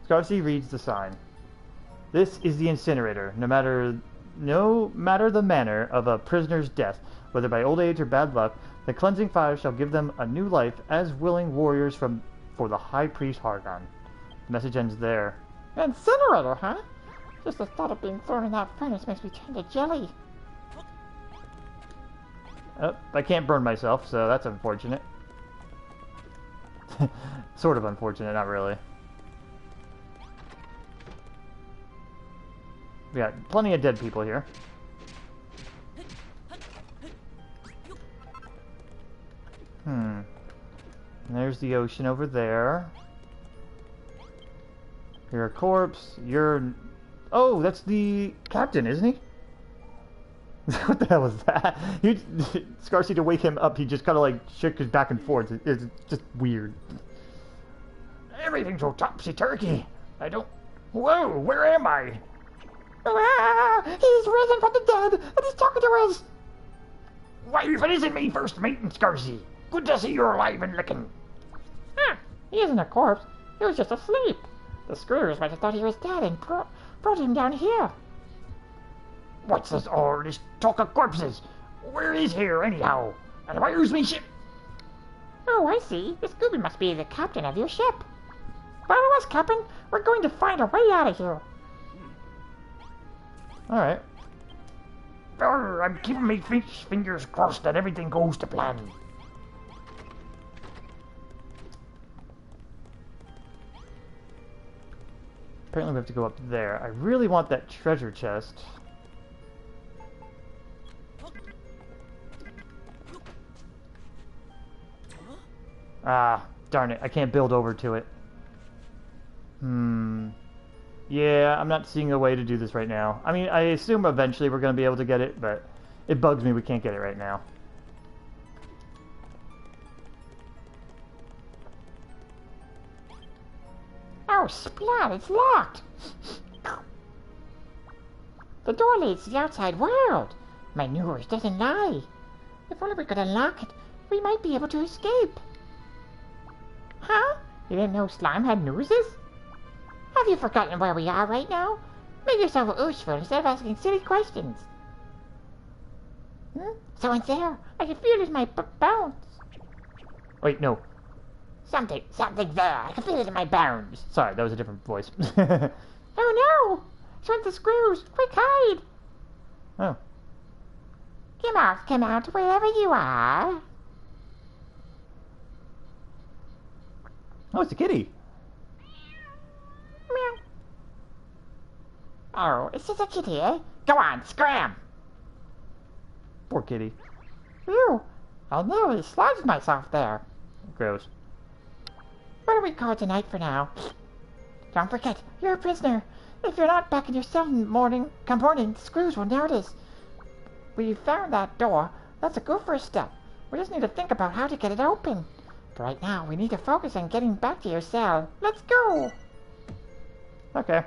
Scarsy reads the sign. This is the incinerator. No matter the manner of a prisoner's death, whether by old age or bad luck, the cleansing fire shall give them a new life as willing warriors for the High Priest Hargon. The message ends there.
Incinerator, huh? Just the thought of being thrown in that furnace makes me turn to jelly.
Oh, I can't burn myself, so that's unfortunate. Sort of unfortunate, not really. We got plenty of dead people here. And there's the ocean over there. You're a corpse. You're... Oh, that's the captain, isn't he? What the hell is that? Scarsy, to wake him up, he just kind of like shook his back and forth. It's just weird.
Everything's so topsy-turvy. I don't... Whoa, where am I?
Ah, he's risen from the dead, and he's talking to us.
Why, if it isn't me, First Mate and Scarsy. Good to see you're alive and licking.
He isn't a corpse. He was just asleep. The screws might have thought he was dead and brought him down here.
What's all this talk of corpses? Where is here, anyhow? And where's me ship?
Oh, I see. The Scooby must be the captain of your ship. Follow us, Captain. We're going to find a way out of here.
Alright.
I'm keeping my fingers crossed that everything goes to plan.
Apparently we have to go up there. I really want that treasure chest. Ah, darn it. I can't build over to it. Yeah, I'm not seeing a way to do this right now. I mean, I assume eventually we're going to be able to get it, but it bugs me we can't get it right now.
Oh, Splat, it's locked! The door leads to the outside world. My news doesn't lie. If only we could unlock it, we might be able to escape. Huh? You didn't know slime had noses? Have you forgotten where we are right now? Make yourself useful instead of asking silly questions. Someone's there. I can feel it in my bones.
Wait, no.
Something there. I can feel it in my bones.
Sorry, that was a different voice.
Oh no! Shrink the screws! Quick, hide!
Oh.
Come out, wherever you are.
Oh, it's a kitty.
Meow. Oh, it's just a kitty, eh? Go on, scram!
Poor kitty.
Ew, I nearly sludged myself there.
Gross.
What do we call tonight for now? Don't forget, you're a prisoner. If you're not back in your cell in the morning, come morning, the screws will notice. We found that door. That's a good first step. We just need to think about how to get it open. But right now, we need to focus on getting back to your cell. Let's go!
Okay.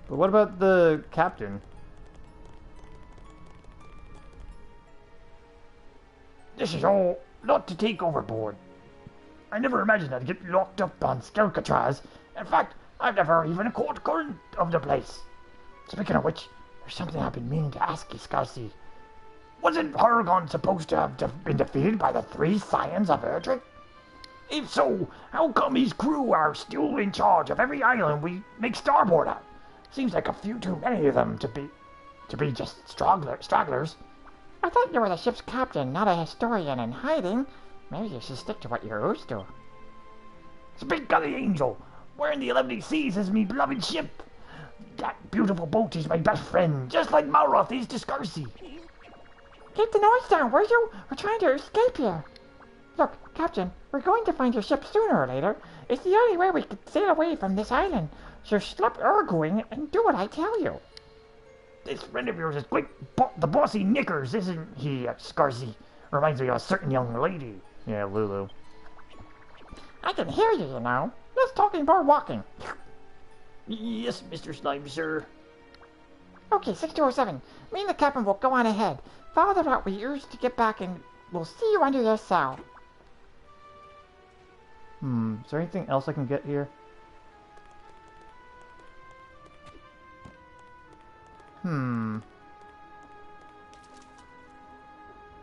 But what about the captain?
This is all not to take overboard. I never imagined I'd get locked up on Skelkatraz. In fact, I've never even caught current of the place. Speaking of which, there's something I've been meaning to ask you, Scarsy. Wasn't Paragon supposed to have been defeated by the 3 Scions of Erdrick? If so, how come his crew are still in charge of every island we make starboard at? Seems like a few too many of them to be just stragglers.
I thought you were the ship's captain, not a historian in hiding. Maybe you should stick to what you're used to.
Speak of the angel! Where in the 11 seas is me beloved ship? That beautiful boat is my best friend, just like Malroth is to Scarsy.
Keep the noise down, will you? We're trying to escape here. Look, Captain, we're going to find your ship sooner or later. It's the only way we can sail away from this island. So stop arguing and do what I tell you.
This friend of yours is quite the bossy knickers, isn't he, Scarsy? Reminds me of a certain young lady.
Yeah, Lulu.
I can hear you, you know. Less talking, more walking.
Yes, Mr. Slime, sir.
Okay, 6207. Me and the captain will go on ahead. Follow the route we used to get back and we'll see you under your cell.
Is there anything else I can get here?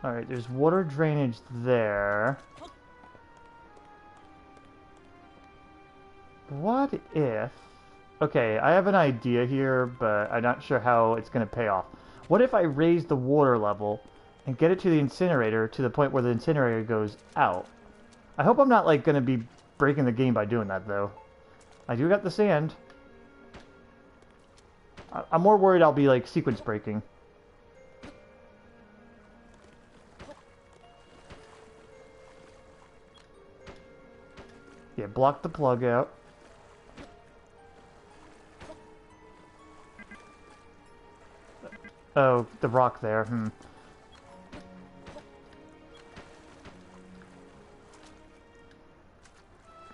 Alright, there's water drainage there. What if... Okay, I have an idea here, but I'm not sure how it's going to pay off. What if I raise the water level and get it to the incinerator to the point where the incinerator goes out? I hope I'm not, like, going to be breaking the game by doing that, though. I do got the sand. I'm more worried I'll be, like, sequence breaking. Yeah, block the plug out. Oh, the rock there.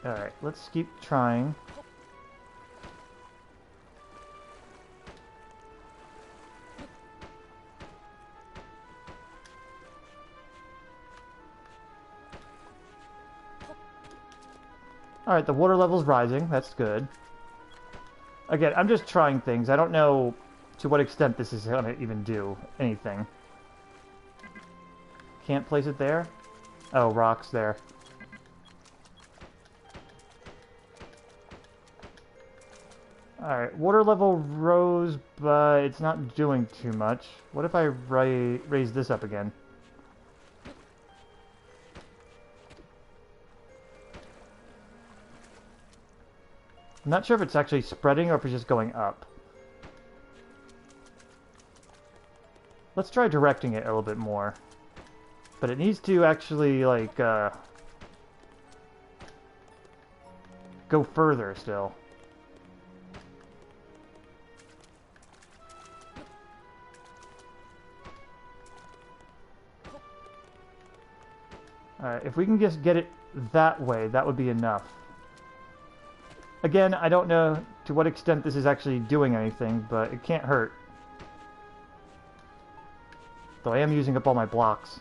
Alright, let's keep trying. Alright, the water level's rising. That's good. Again, I'm just trying things. I don't know to what extent this is going to even do anything. Can't place it there? Oh, rocks there. Alright, water level rose, but it's not doing too much. What if I raise this up again? I'm not sure if it's actually spreading or if it's just going up. Let's try directing it a little bit more. But it needs to actually, like, go further still. Alright, if we can just get it that way, that would be enough. Again, I don't know to what extent this is actually doing anything, but it can't hurt. Though I am using up all my blocks.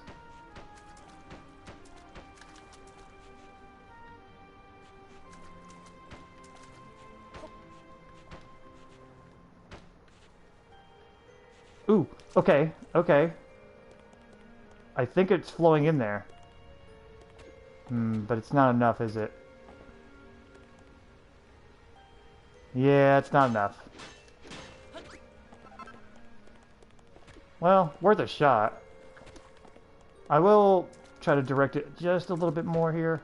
Ooh, okay, okay. I think it's flowing in there. But it's not enough, is it? Yeah, it's not enough. Well, worth a shot. I will try to direct it just a little bit more here.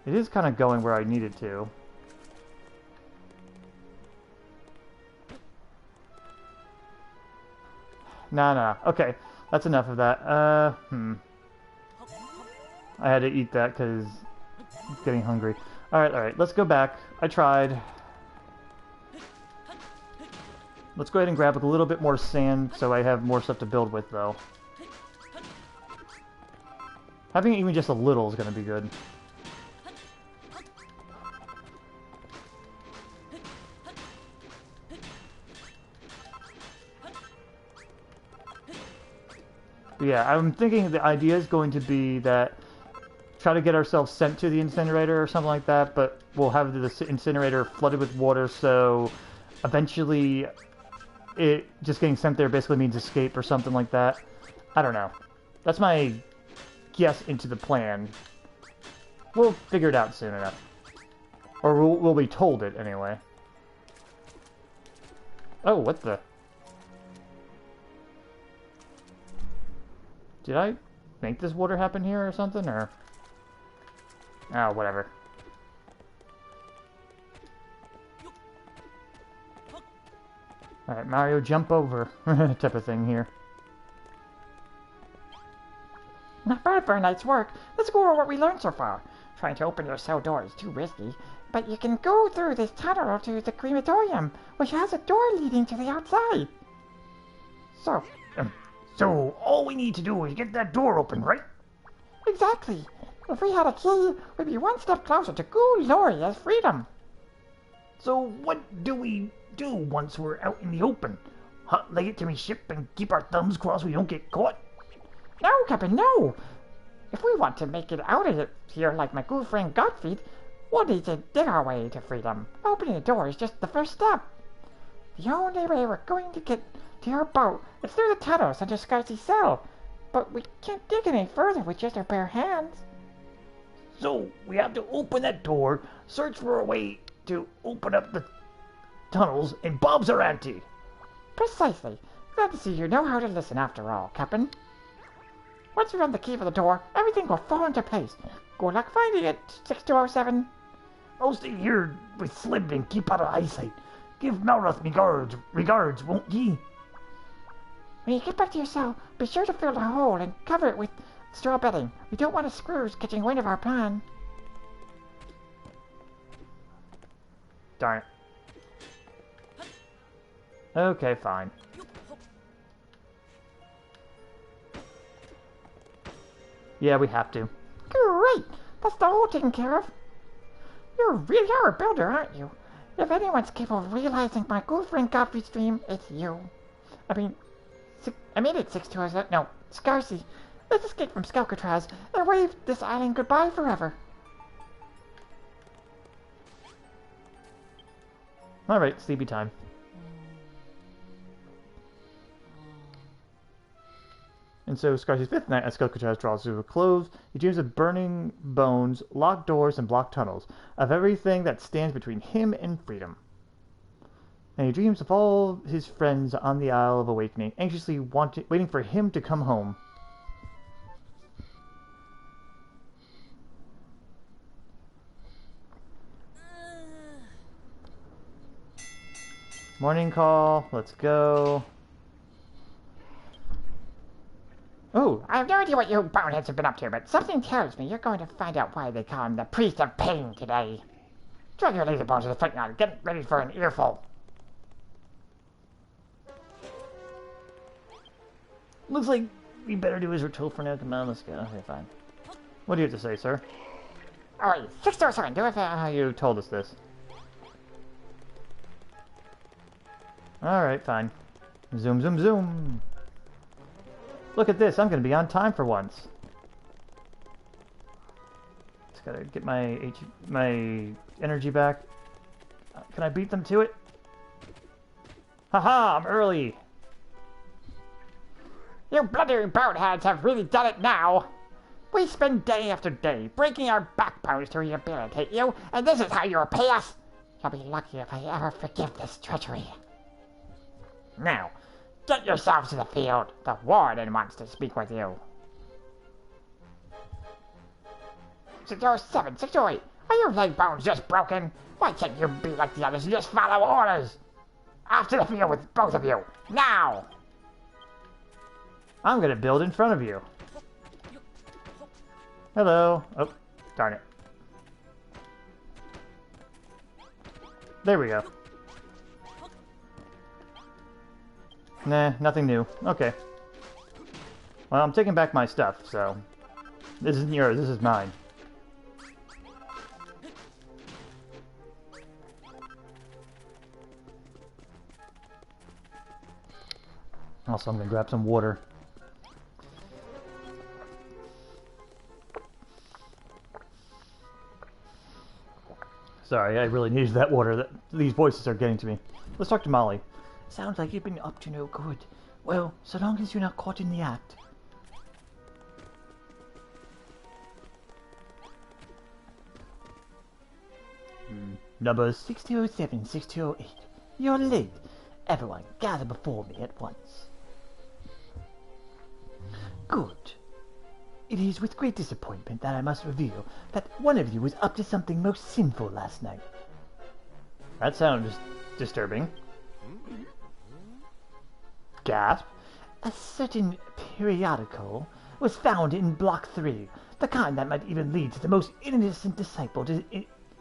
It is kind of going where I need it to. Nah. Okay, that's enough of that. I had to eat that because I'm getting hungry. Alright, let's go back. I tried. Let's go ahead and grab a little bit more sand so I have more stuff to build with, though. Having even just a little is going to be good. Yeah, I'm thinking the idea is going to be that try to get ourselves sent to the incinerator or something like that, but we'll have the incinerator flooded with water, so eventually it just getting sent there basically means escape or something like that. I don't know. That's my guess into the plan. We'll figure it out soon enough. Or we'll be told it anyway. Oh, what the... Did I make this water happen here or something, or... Oh, whatever. Alright, Mario, jump over. Type of thing here.
Not bad for a night's work. Let's go over what we learned so far. Trying to open your cell door is too risky, but you can go through this tunnel to the crematorium, which has a door leading to the outside.
So all we need to do is get that door open, right?
Exactly. If we had a key, we'd be one step closer to glorious freedom.
So what do we do once we're out in the open? Leg it to me ship and keep our thumbs crossed so we don't get caught?
No, Captain, no. If we want to make it out of here like my good friend Gottfried, we'll need to dig our way to freedom. Opening the door is just the first step. The only way we're going to get to your boat is through the tunnels under Scarcy's cell. But we can't dig any further with just our bare hands.
So we have to open that door, search for a way to open up the tunnels, and Bob's our auntie.
Precisely. Glad to see you know how to listen after all, Captain. Once we run the key for the door, everything will fall into place. Good luck finding it, 6207.
I'll stay here with Slim and keep out of eyesight. Give Malroth me regards, won't ye?
When you get back to your cell, be sure to fill the hole and cover it with straw bedding. We don't want the screws catching wind of our plan.
Darn it. Okay, fine. Yeah, we have to.
Great! That's the hole taken care of. You really are a builder, aren't you? If anyone's capable of realizing my good friend Godfrey's dream, it's you. I mean it's 6207. No, Scarcy. Let's escape from Skelkatraz and wave this island goodbye forever.
Alright, sleepy time. And so Scarcy's fifth night as Skelkatraz draws to a close, he dreams of burning bones, locked doors, and blocked tunnels, of everything that stands between him and freedom. And he dreams of all his friends on the Isle of Awakening, anxiously waiting for him to come home. Morning call. Let's go. Oh,
I have no idea what you boneheads have been up to, but something tells me you're going to find out why they call him the Priest of Pain today. Drag your lazy bones to the front yard. Get ready for an earful.
Looks like we better do as we're told for now. Come on, let's go. Okay, fine.
what do you have to say, sir?
Alright, 607, do it for...
You told us this. Alright, fine. Zoom, zoom, zoom. Look at this, I'm gonna be on time for once. Just gotta get my energy back. Can I beat them to it? Haha, I'm early!
You bloody boneheads have really done it now! We spend day after day breaking our backbones to rehabilitate you, and this is how you repay us? You'll be lucky if I ever forgive this treachery. Now, get yourselves to the field. The warden wants to speak with you. 607, 608, are your leg bones just broken? Why can't you be like the others and just follow orders? Off to the field with both of you, now!
I'm gonna build in front of you. Hello. Oh, darn it. There we go. Nah, nothing new. Okay. Well, I'm taking back my stuff, so... This isn't yours, this is mine. Also, I'm gonna grab some water. Sorry, I really needed that water. These voices are getting to me. Let's talk to Molly.
Sounds like you've been up to no good. Well, so long as you're not caught in the act.
Numbers.
6207, 6208. You're late. Everyone, gather before me at once. Good. It is with great disappointment that I must reveal that one of you was up to something most sinful last night.
That sounds disturbing. Gasp.
A certain periodical was found in Block 3, the kind that might even lead to the most innocent disciple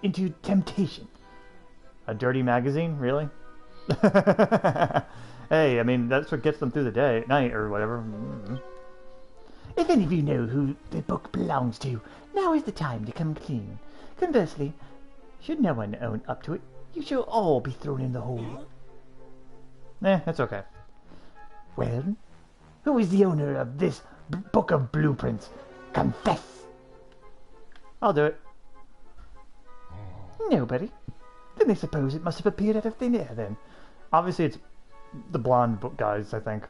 into temptation.
A dirty magazine? Really? Hey, I mean, that's what gets them through the night, or whatever.
If any of you know who the book belongs to, now is the time to come clean. Conversely, should no one own up to it, you shall all be thrown in the hole.
That's okay.
Well, who is the owner of this book of blueprints? Confess!
I'll do it.
Nobody? Then I suppose it must have appeared out of thin air then.
Obviously, it's the blonde guys, I think.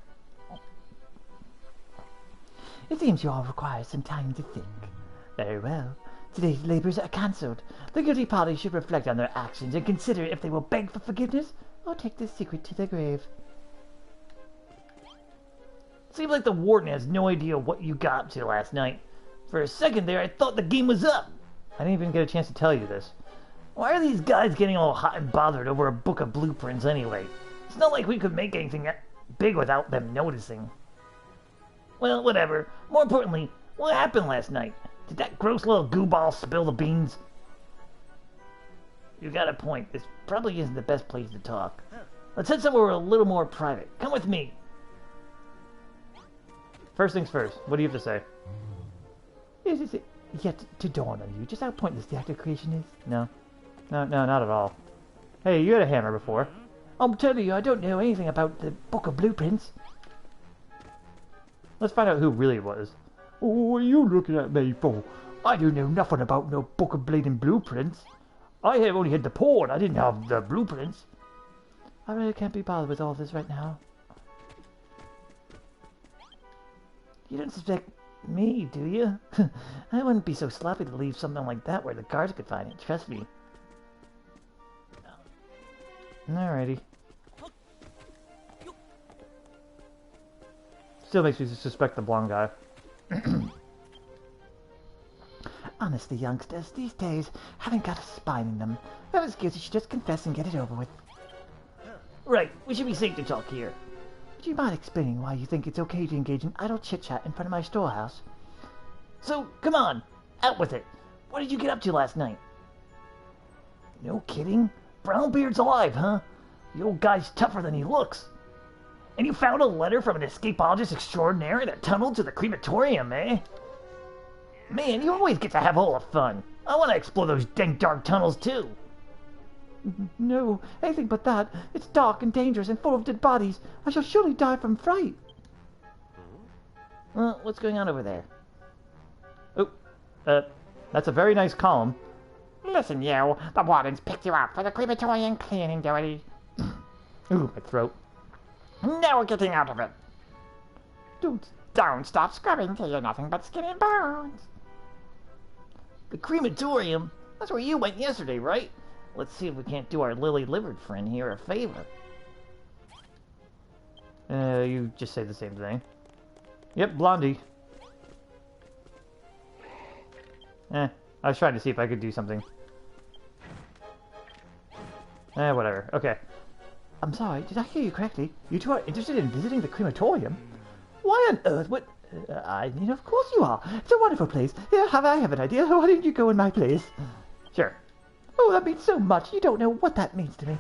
It seems you all require some time to think. Very well. Today's labors are cancelled. The guilty party should reflect on their actions and consider if they will beg for forgiveness or take this secret to their grave.
Seems like the warden has no idea what you got up to last night. For a second there, I thought the game was up.
I didn't even get a chance to tell you this.
Why are these guys getting all hot and bothered over a book of blueprints anyway? It's not like we could make anything that big without them noticing. Well, whatever. More importantly, what happened last night? Did that gross little gooball spill the beans? You got a point. This probably isn't the best place to talk. Let's head somewhere a little more private. Come with me.
First things first, what do you have to say?
Is it yet to dawn on you just how pointless the act of creation is?
No, not at all. Hey, you had a hammer before.
I'm telling you, I don't know anything about the book of blueprints.
Let's find out who really was.
Oh, what are you looking at me for? I don't know nothing about no book of bleeding blueprints.
I have only had the porn, I didn't have the blueprints.
I really can't be bothered with all this right now.
You don't suspect me, do you? I wouldn't be so sloppy to leave something like that where the guards could find it, trust me.
Alrighty. Still makes me suspect the blonde guy.
Honestly, youngsters, these days haven't got a spine in them. Whoever's guilty should just confess and get it over with.
Right, we should be safe to talk here.
Do you mind explaining why you think it's okay to engage in idle chit-chat in front of my storehouse?
So, come on, out with it. What did you get up to last night? No kidding? Brownbeard's alive, huh? The old guy's tougher than he looks. And you found a letter from an escapologist extraordinaire that tunneled to the crematorium, eh? Man, you always get to have all the fun. I want to explore those dank dark tunnels, too.
No, anything but that. It's dark and dangerous and full of dead bodies. I shall surely die from fright.
Well, what's going on over there?
Oh, that's a very nice column.
Listen, you. The wardens picked you up for the crematorium cleaning duty.
Ooh, my throat.
Now we're getting out of it. Don't stop scrubbing till you're nothing but skin and bones.
The crematorium? That's where you went yesterday, right? Let's see if we can't do our lily-livered friend here a favor.
You just say the same thing. Yep, Blondie. I was trying to see if I could do something. Whatever. Okay.
I'm sorry, did I hear you correctly? You two are interested in visiting the crematorium? Why on earth would... I mean, of course you are. It's a wonderful place. Here, I have an idea. Why didn't you go in my place?
Sure.
Oh, that means so much. You don't know what that means to me.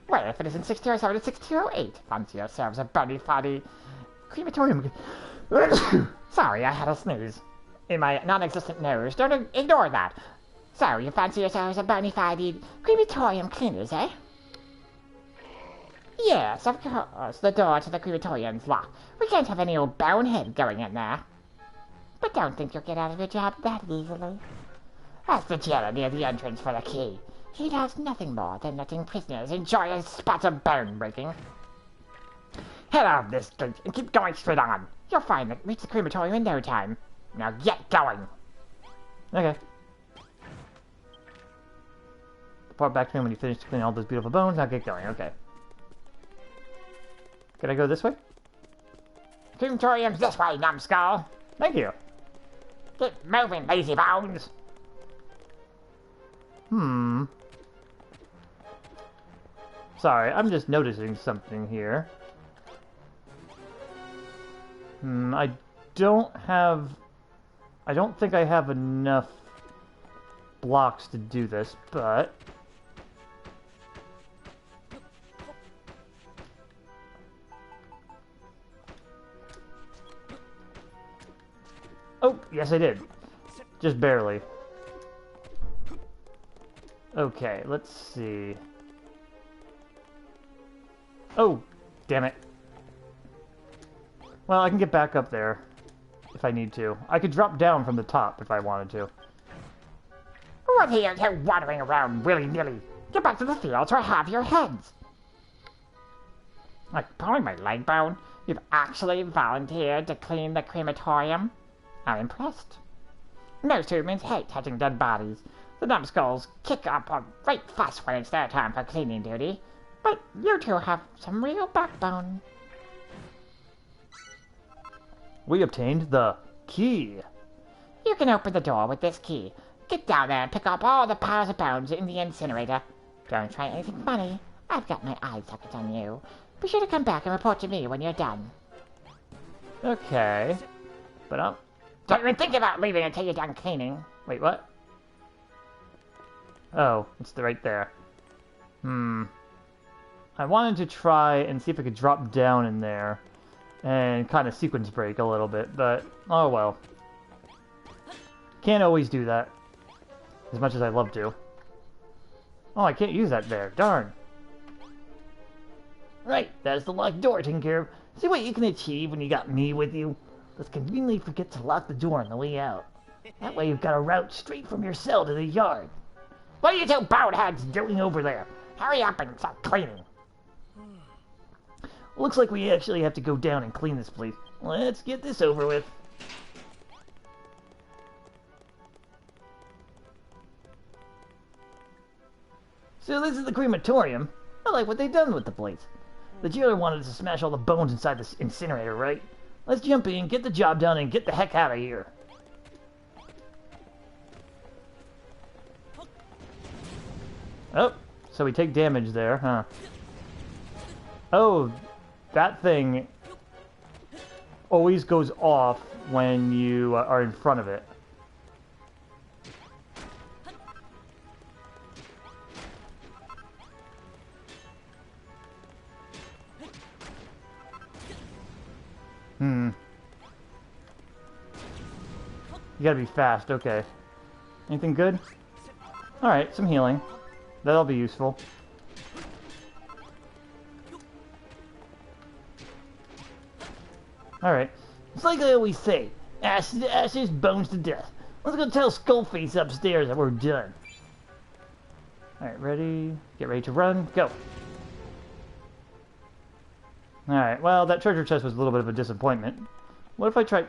Well, if it isn't 1607 to 1608, fancy yourselves a bunny foddy crematorium. Sorry, I had a sneeze in my non-existent nose. Don't ignore that. So, you fancy yourselves a bunny foddy crematorium cleaners, eh? Yes, of course. The door to the crematorium's locked. We can't have any old bonehead going in there. But don't think you'll get out of your job that easily. Ask the jailer near the entrance for the key. He loves nothing more than letting prisoners enjoy a spot of bone breaking. Head out of this gate and keep going straight on. You'll find that reach the crematorium in no time. Now get going.
Okay. Report back to me when you finish cleaning all those beautiful bones. Now get going. Okay. Can I go this way?
Crematorium's this way, numbskull.
Thank you.
Get moving, lazy bones.
Sorry, I'm just noticing something here. I don't think I have enough blocks to do this, but... Oh, yes I did. Just barely. Okay, let's see. Oh, damn it. Well, I can get back up there if I need to. I could drop down from the top if I wanted to.
What are you wandering around willy-nilly? Get back to the fields or have your heads. Like pulling my leg bone? You've actually volunteered to clean the crematorium? I'm impressed. Most humans hate touching dead bodies. The numbskulls kick up a great fuss when it's their time for cleaning duty. But you two have some real backbone.
We obtained the key.
You can open the door with this key. Get down there and pick up all the piles of bones in the incinerator. Don't try anything funny. I've got my eye sockets on you. Be sure to come back and report to me when you're done.
Okay. But
don't even think about leaving until you're done cleaning.
Wait, what? Oh, it's right there. I wanted to try and see if I could drop down in there and kind of sequence break a little bit, but oh well. Can't always do that as much as I'd love to. Oh, I can't use that there. Darn.
Right, that's the locked door taken care of. See what you can achieve when you got me with you. Let's conveniently forget to lock the door on the way out. That way you've got a route straight from your cell to the yard.
What are you two boneheads
doing over there?
Hurry up and start cleaning.
Looks like we actually have to go down and clean this place. Let's get this over with. So this is the crematorium. I like what they've done with the place. The jailer wanted us to smash all the bones inside this incinerator, right? Let's jump in, get the job done, and get the heck out of here.
Oh, so we take damage there, huh? Oh, that thing always goes off when you are in front of it. You gotta be fast, okay. Anything good? Alright, some healing. That'll be useful. Alright.
It's like I always say, ashes to ashes, bones to death. Let's go tell Skullface upstairs that we're done.
Alright, ready? Get ready to run. Go! Alright, well, that treasure chest was a little bit of a disappointment. What if I try...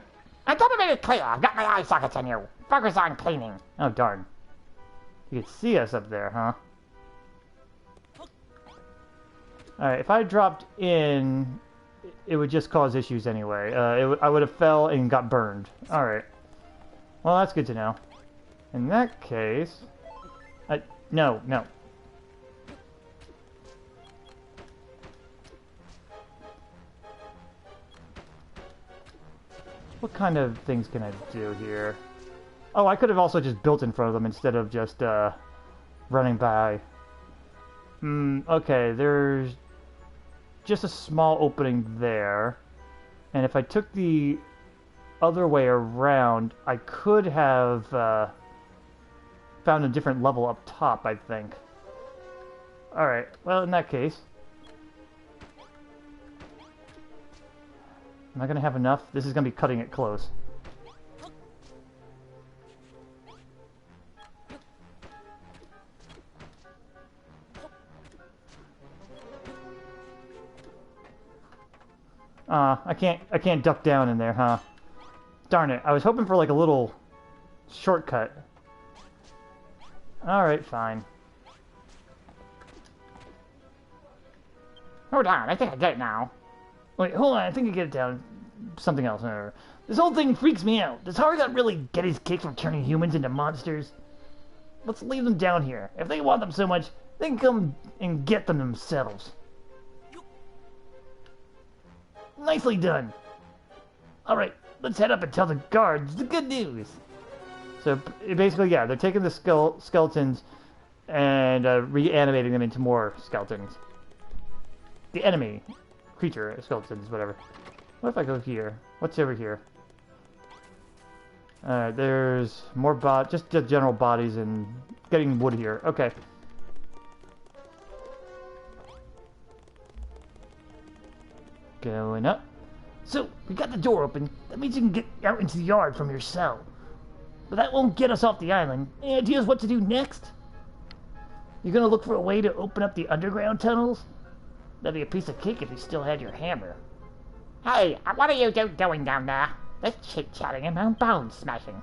I thought I made it clear. I've got my eye sockets on you. Focus on cleaning.
Oh, darn. You could see us up there, huh? Alright, if I dropped in, it would just cause issues anyway. I would have fell and got burned. Alright. Well, that's good to know. In that case... no. What kind of things can I do here? Oh, I could have also just built in front of them instead of just running by. Okay, there's just a small opening there. And if I took the other way around, I could have found a different level up top, I think. Alright, well, in that case... Am I going to have enough? This is going to be cutting it close. I can't duck down in there, huh? Darn it, I was hoping for like a little shortcut. Alright, fine.
Hold on, I think I get it now.
Wait, hold on, I think I get it down. Something else. This whole thing freaks me out. Does Hargot really get his kick from turning humans into monsters? Let's leave them down here. If they want them so much, they can come and get them themselves. Nicely done. Alright, let's head up and tell the guards the good news.
So basically, yeah, they're taking the skeletons and reanimating them into more skeletons. The enemy creature skeletons, whatever. What if I go here? What's over here? There's more just the general bodies and getting wood here. Okay. Going up.
So, we got the door open. That means you can get out into the yard from your cell. But that won't get us off the island. Any ideas what to do next? You're gonna look for a way to open up the underground tunnels? That'd be a piece of cake if you still had your hammer.
Hey, what are you doing down there? This chit-chatting and my bone smashing.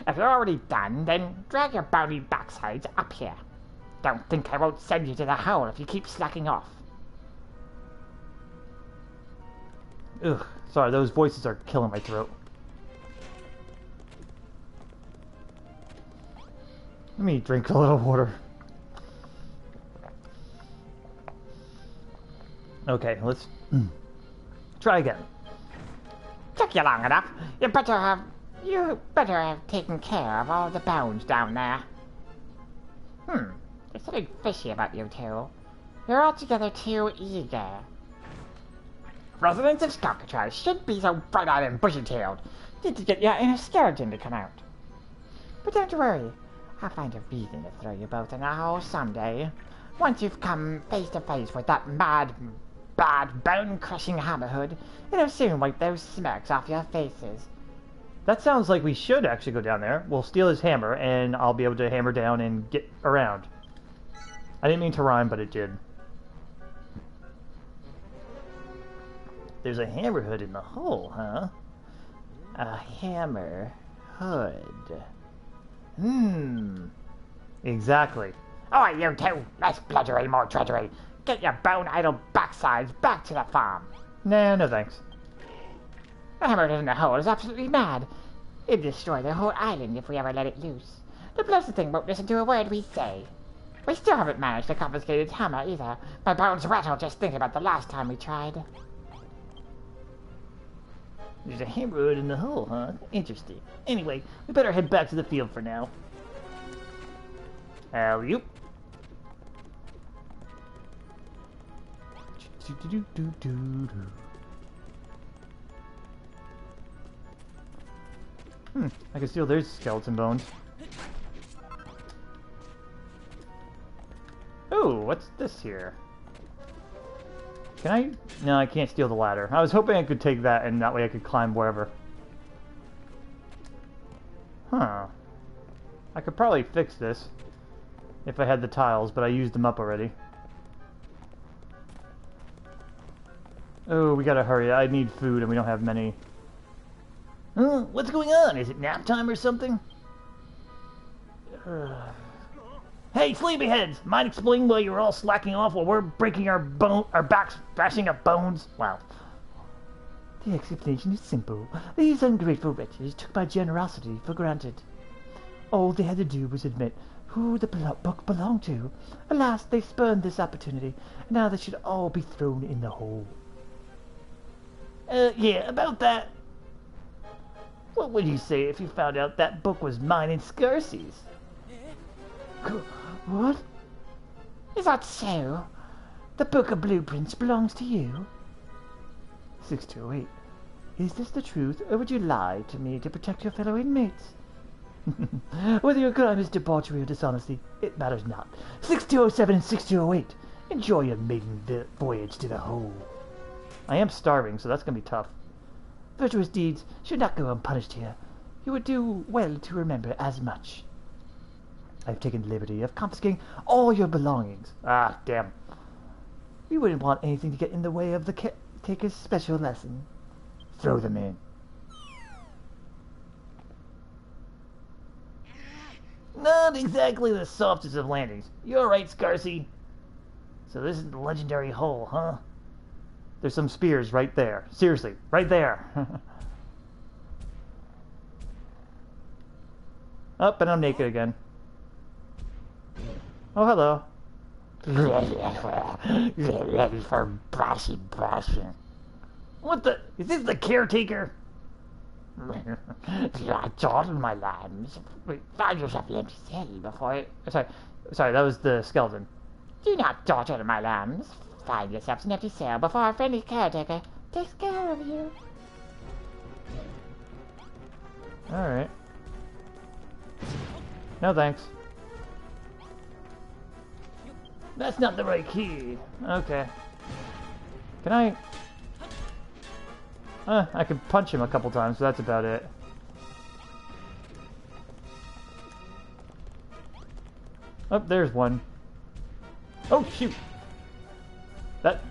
If you're already done, then drag your bony backsides up here. Don't think I won't send you to the hole if you keep slacking off.
Ugh, sorry, those voices are killing my throat. Let me drink a little water. Okay, let's try again.
Took you long enough. You better have taken care of all the bones down there. There's something fishy about you two. You're altogether too eager. Residents of Stalkatraz should be so bright-eyed and bushy-tailed. Need to get your inner skeleton to come out. But don't worry. I'll find a reason to throw you both in a hole someday. Once you've come face to face with that mad, bad, bone-crushing hammerhood, it'll soon wipe those smirks off your faces.
That sounds like we should actually go down there. We'll steal his hammer, and I'll be able to hammer down and get around. I didn't mean to rhyme, but it did.
There's a hammer hood in the hole, huh? A hammer hood.
Exactly.
Alright, you two. Less bludgery, more treachery. Get your bone-idle backsides back to the farm.
Nah, no thanks.
The hammer in the hole is absolutely mad. It'd destroy the whole island if we ever let it loose. The blessed thing won't listen to a word we say. We still haven't managed to confiscate its hammer either. My bones rattle just thinking about the last time we tried.
There's a hammer in the hole, huh? Interesting. Anyway, we better head back to the field for now. Alley-oop.
I can steal their skeleton bones. Oh, what's this here? Can I? No, I can't steal the ladder. I was hoping I could take that and that way I could climb wherever. Huh. I could probably fix this if I had the tiles, but I used them up already. Oh, we gotta hurry. I need food and we don't have many.
What's going on? Is it nap time or something? Hey, sleepyheads! Mind explaining why you're all slacking off while we're breaking our backs, bashing our bones? Wow.
The explanation is simple. These ungrateful wretches took my generosity for granted. All they had to do was admit who the book belonged to. Alas, they spurned this opportunity, and now they should all be thrown in the hole.
Yeah, about that. What would you say if you found out that book was mine and Scarcy's?
What?
Is that so?
The Book of Blueprints belongs to you? 6208. Is this the truth, or would you lie to me to protect your fellow inmates? Whether your crime is debauchery or dishonesty, it matters not. 6207 and 6208. Enjoy your maiden voyage to the hole.
I am starving, so that's gonna be tough.
Virtuous deeds should not go unpunished here. You would do well to remember as much. I've taken the liberty of confiscating all your belongings.
Ah, damn.
We wouldn't want anything to get in the way of the caretaker's special lesson. Throw them in.
Not exactly the softest of landings. You're right, Scarcy. So this is the legendary hole, huh?
There's some spears right there. Seriously, right there. Oh, and I'm naked again. Oh, hello.
Ready for bashing.
What the? Is this the caretaker?
I taught my lambs. Find yourself an empty cell before...
Sorry, that was the skeleton.
Do not torture my lambs. Find yourself an empty cell before our friendly caretaker takes care of you.
Alright. No thanks.
That's not the right key.
Okay. Can I... I can punch him a couple times, so that's about it. Oh, there's one. Oh, shoot! That...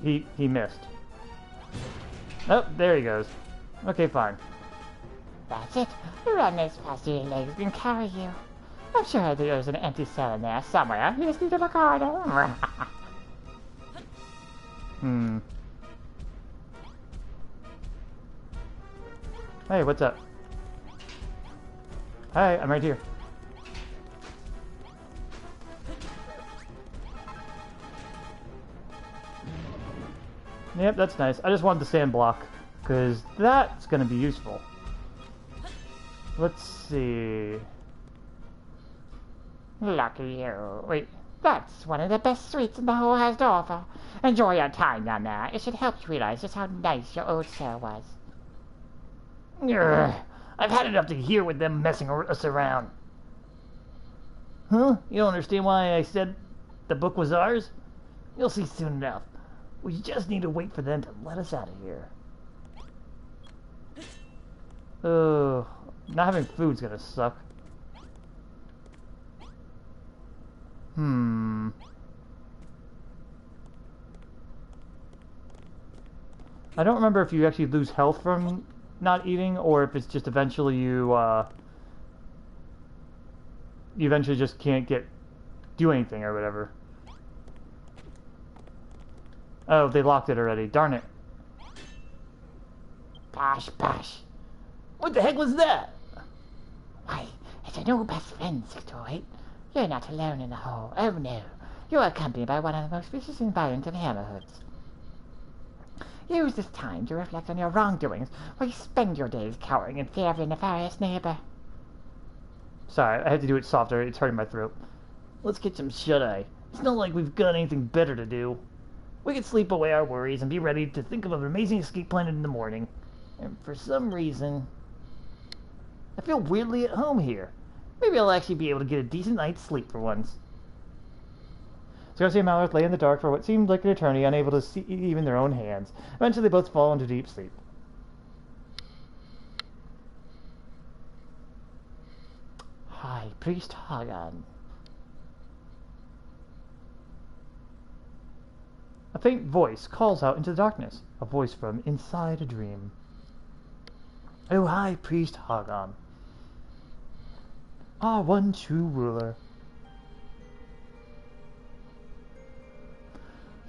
He missed. Oh, there he goes. Okay, fine.
That's it. Run as fast as your legs can carry you. I'm sure there's an empty cell in there somewhere. You just need to look harder.
Hey, what's up? Hi, I'm right here. Yep, that's nice. I just wanted the sand block, because that's going to be useful. Let's see...
Lucky you. Wait, that's one of the best suites in the hole has to offer. Enjoy your time down there. It should help you realize just how nice your old cell was.
I've had enough to hear with them messing us around. Huh? You don't understand why I said the book was ours? You'll see soon enough. We just need to wait for them to let us out of here.
Oh, not having food's gonna suck. I don't remember if you actually lose health from not eating, or if it's just eventually you eventually just can't do anything or whatever. Oh, they locked it already. Darn it.
Bosh, bosh.
What the heck was that?
Why, it's a new best friend, 628. You're not alone in the hole. Oh no. You're accompanied by one of the most vicious and violent of hammerhoods. Use this time to reflect on your wrongdoings while you spend your days cowering in fear of your nefarious neighbor.
Sorry, I had to do it softer. It's hurting my throat.
Let's get some shut-eye. It's not like we've got anything better to do. We can sleep away our worries and be ready to think of an amazing escape plan in the morning. And for some reason, I feel weirdly at home here. Maybe I'll actually be able to get a decent night's sleep for once.
Scarcy and Malworth lay in the dark for what seemed like an eternity, unable to see even their own hands. Eventually, they both fall into deep sleep.
High Priest Hagan.
A faint voice calls out into the darkness, a voice from inside a dream. O High Priest Hagan, our one true ruler.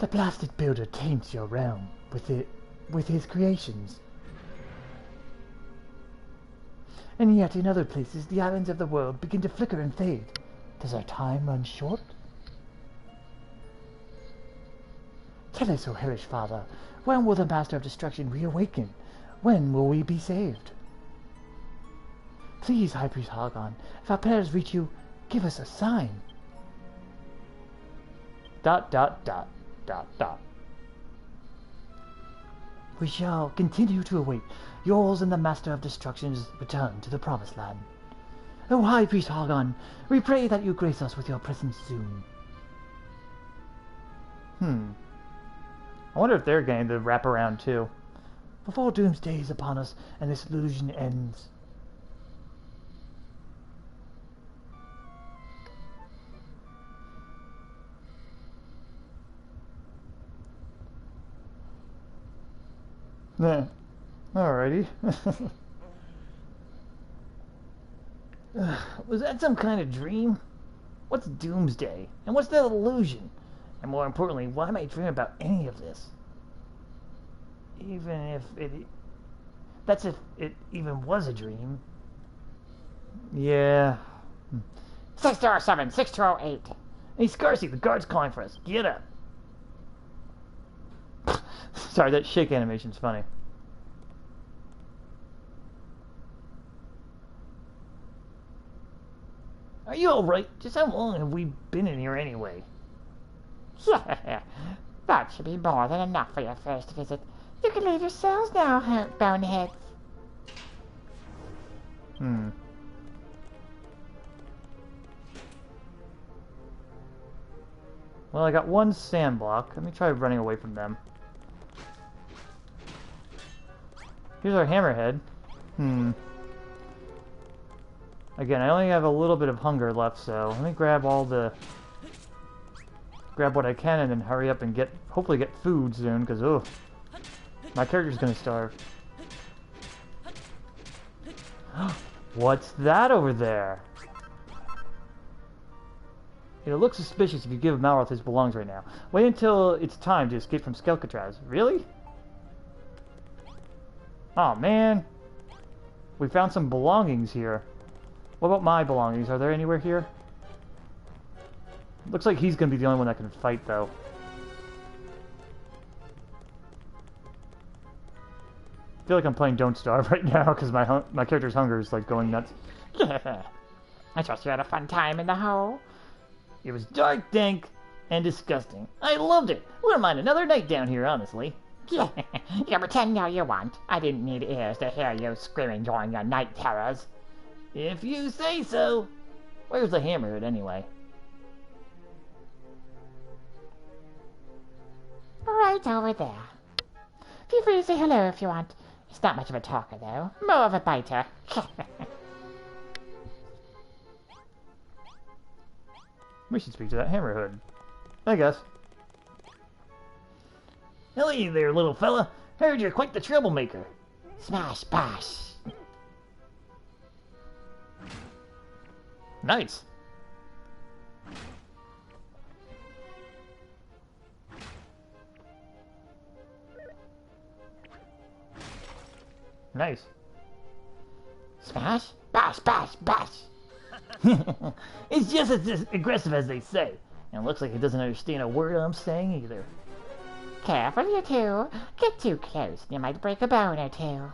The blasted builder taints your realm with his creations. And yet in other places the islands of the world begin to flicker and fade. Does our time run short? Tell us, O hellish father, when will the Master of Destruction reawaken? When will we be saved? Please, High Priest Hagan, if our prayers reach you, give us a sign. ... We shall continue to await yours and the Master of Destruction's return to the Promised Land. O High Priest Hagan, we pray that you grace us with your presence soon. I wonder if they're getting the wraparound too. Before doomsday is upon us and this illusion ends. Nah. Alrighty.
Was that some kind of dream? What's doomsday? And what's that illusion? And more importantly, why am I dreaming about any of this? Even if it... That's if it even was a dream.
Yeah.
6207, 6208.
Hey, Scarcy, the guard's calling for us. Get up.
Sorry, that shake animation's funny.
Are you alright? Just how long have we been in here anyway?
That should be more than enough for your first visit. You can leave your cells now, boneheads.
Well, I got one sand block. Let me try running away from them. Here's our hammerhead. Again, I only have a little bit of hunger left, so let me grab what I can and then hurry up and hopefully get food soon, because my character's gonna starve. What's that over there? It'll look suspicious if you give Malworth his belongings right now. Wait until it's time to escape from Skelkatraz. Really? Oh man. We found some belongings here. What about my belongings? Are there anywhere here? Looks like he's gonna be the only one that can fight, though. I feel like I'm playing Don't Starve right now because my character's hunger is like going nuts.
I trust you had a fun time in the hole.
It was dark, dank, and disgusting. I loved it. Wouldn't mind another night down here, honestly.
You pretend all you want. I didn't need ears to hear you screaming during your night terrors.
If you say so. Where's the hammerhead, anyway?
Right over there. Feel free to say hello if you want. He's not much of a talker, though. More of a biter.
We should speak to that hammerhead, I guess.
Hey there, little fella. Heard you're quite the troublemaker.
Smash, bash.
Nice. Nice.
Smash, bash, bash, bash.
It's just as aggressive as they say. And it looks like it doesn't understand a word I'm saying either.
Careful, you two. Get too close, you might break a bone or two.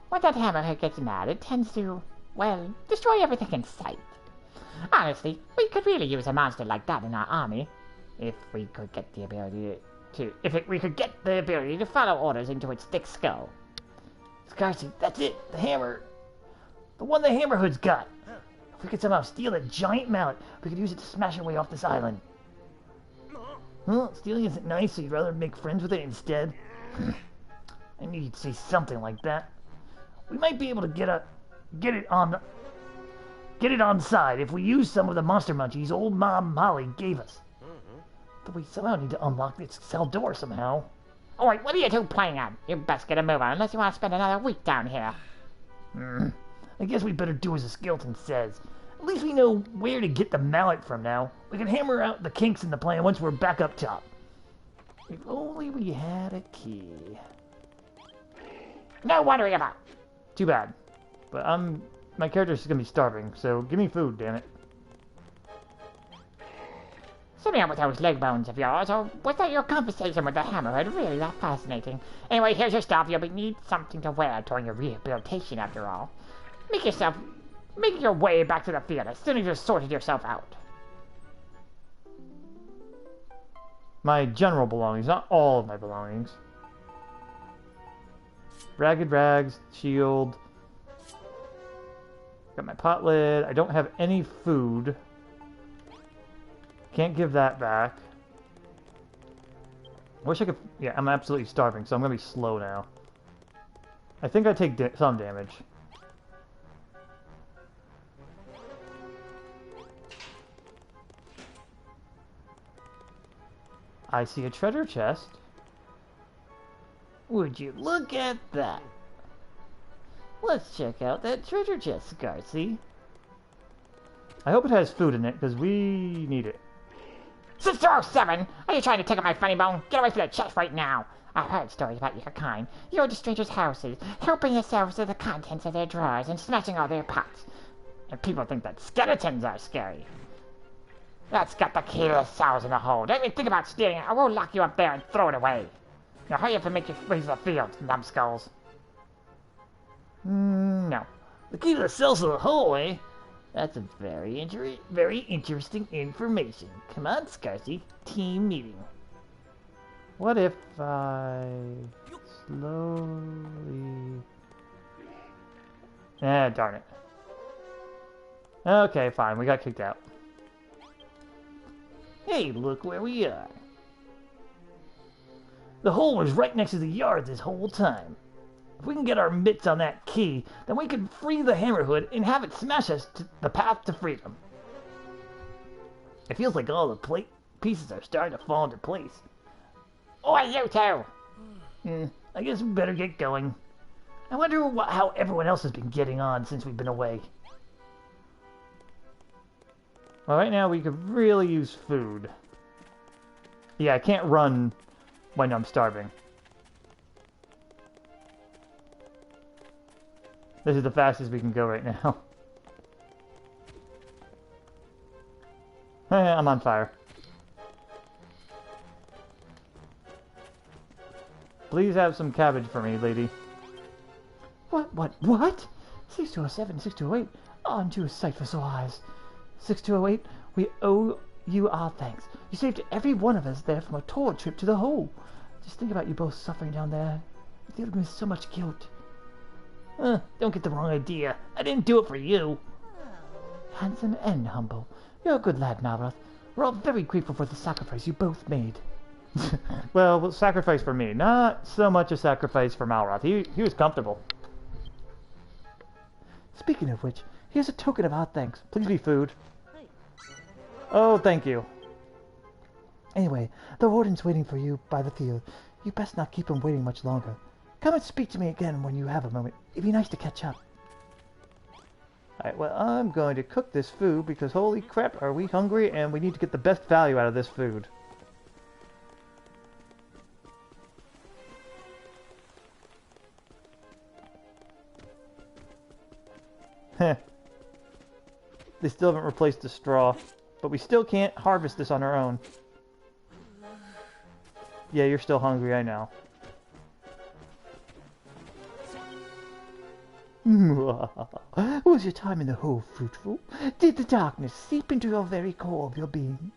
When that hammerhead gets mad, it tends to, well, destroy everything in sight. Honestly, we could really use a monster like that in our army. If we could get the ability we could get the ability to follow orders into its thick skull.
Scarsy, that's it, the hammer. The one the Hammerhood's got. If we could somehow steal that giant mallet, we could use it to smash our way off this island. Huh? Stealing isn't nice, so you'd rather make friends with it instead? I knew you'd say something like that. We might be able to get it on side if we use some of the monster munchies old Mom Molly gave us. But we somehow need to unlock its cell door somehow.
Alright, what are you two playing at? You best get a move on unless you want to spend another week down here.
I guess we better do as the skeleton says. At least we know where to get the mallet from now. We can hammer out the kinks in the plan once we're back up top. If only we had a key.
No wondering about.
Too bad. But my character's just gonna be starving, so give me food, damn it.
Sit down with those leg bones of yours, or was that your conversation with the hammerhead really that fascinating? Anyway, here's your stuff. You'll need something to wear during your rehabilitation, after all. Make your way back to the field as soon as you've sorted yourself out.
My general belongings, not all of my belongings. Ragged rags, shield. Got my pot lid. I don't have any food. Can't give that back. I wish I could... Yeah, I'm absolutely starving, so I'm going to be slow now. I think I take some damage. I see a treasure chest.
Would you look at that? Let's check out that treasure chest, Scarsy.
I hope it has food in it, because we need it.
Sister 07! Are you trying to take up my funny bone? Get away from the chest right now! I've heard stories about your kind. You go to strangers' houses, helping yourselves to the contents of their drawers and smashing all their pots. And people think that skeletons are scary. That's got the key to the cells in the hole. Don't even think about stealing it, or we'll lock you up there and throw it away. Now hurry up and make your way to the field, numbskulls.
No. The key to the cells of the hole, eh? That's a very interesting information. Come on, Scarsy. Team meeting.
What if I slowly... darn it. Okay, fine. We got kicked out.
Hey, look where we are. The hole was right next to the yard this whole time. If we can get our mitts on that key, then we can free the Hammerhood and have it smash us to the path to freedom. It feels like all the pieces are starting to fall into place.
Oi, you two!
I guess we better get going. I wonder how everyone else has been getting on since we've been away.
Well, right now we could really use food. Yeah, I can't run when I'm starving. This is the fastest we can go right now. I'm on fire. Please have some cabbage for me, lady.
What? 6207, 6208, onto a sight for sore eyes. 6208, we owe you our thanks. You saved every one of us there from a tour trip to the hole. Just think about you both suffering down there. You filled me with so much guilt.
Don't get the wrong idea. I didn't do it for you.
Handsome and humble. You're a good lad, Malroth. We're all very grateful for the sacrifice you both made.
Well, sacrifice for me. Not so much a sacrifice for Malroth. He was comfortable.
Speaking of which, here's a token of our thanks.
Please be food. Oh, thank you.
Anyway, the warden's waiting for you by the field. You best not keep him waiting much longer. Come and speak to me again when you have a moment. It'd be nice to catch up.
Alright, well, I'm going to cook this food because holy crap, are we hungry and we need to get the best value out of this food. Heh. They still haven't replaced the straw. But we still can't harvest this on our own. Yeah, you're still hungry, I know.
Was your time in the hole fruitful? Did the darkness seep into your very core of your being?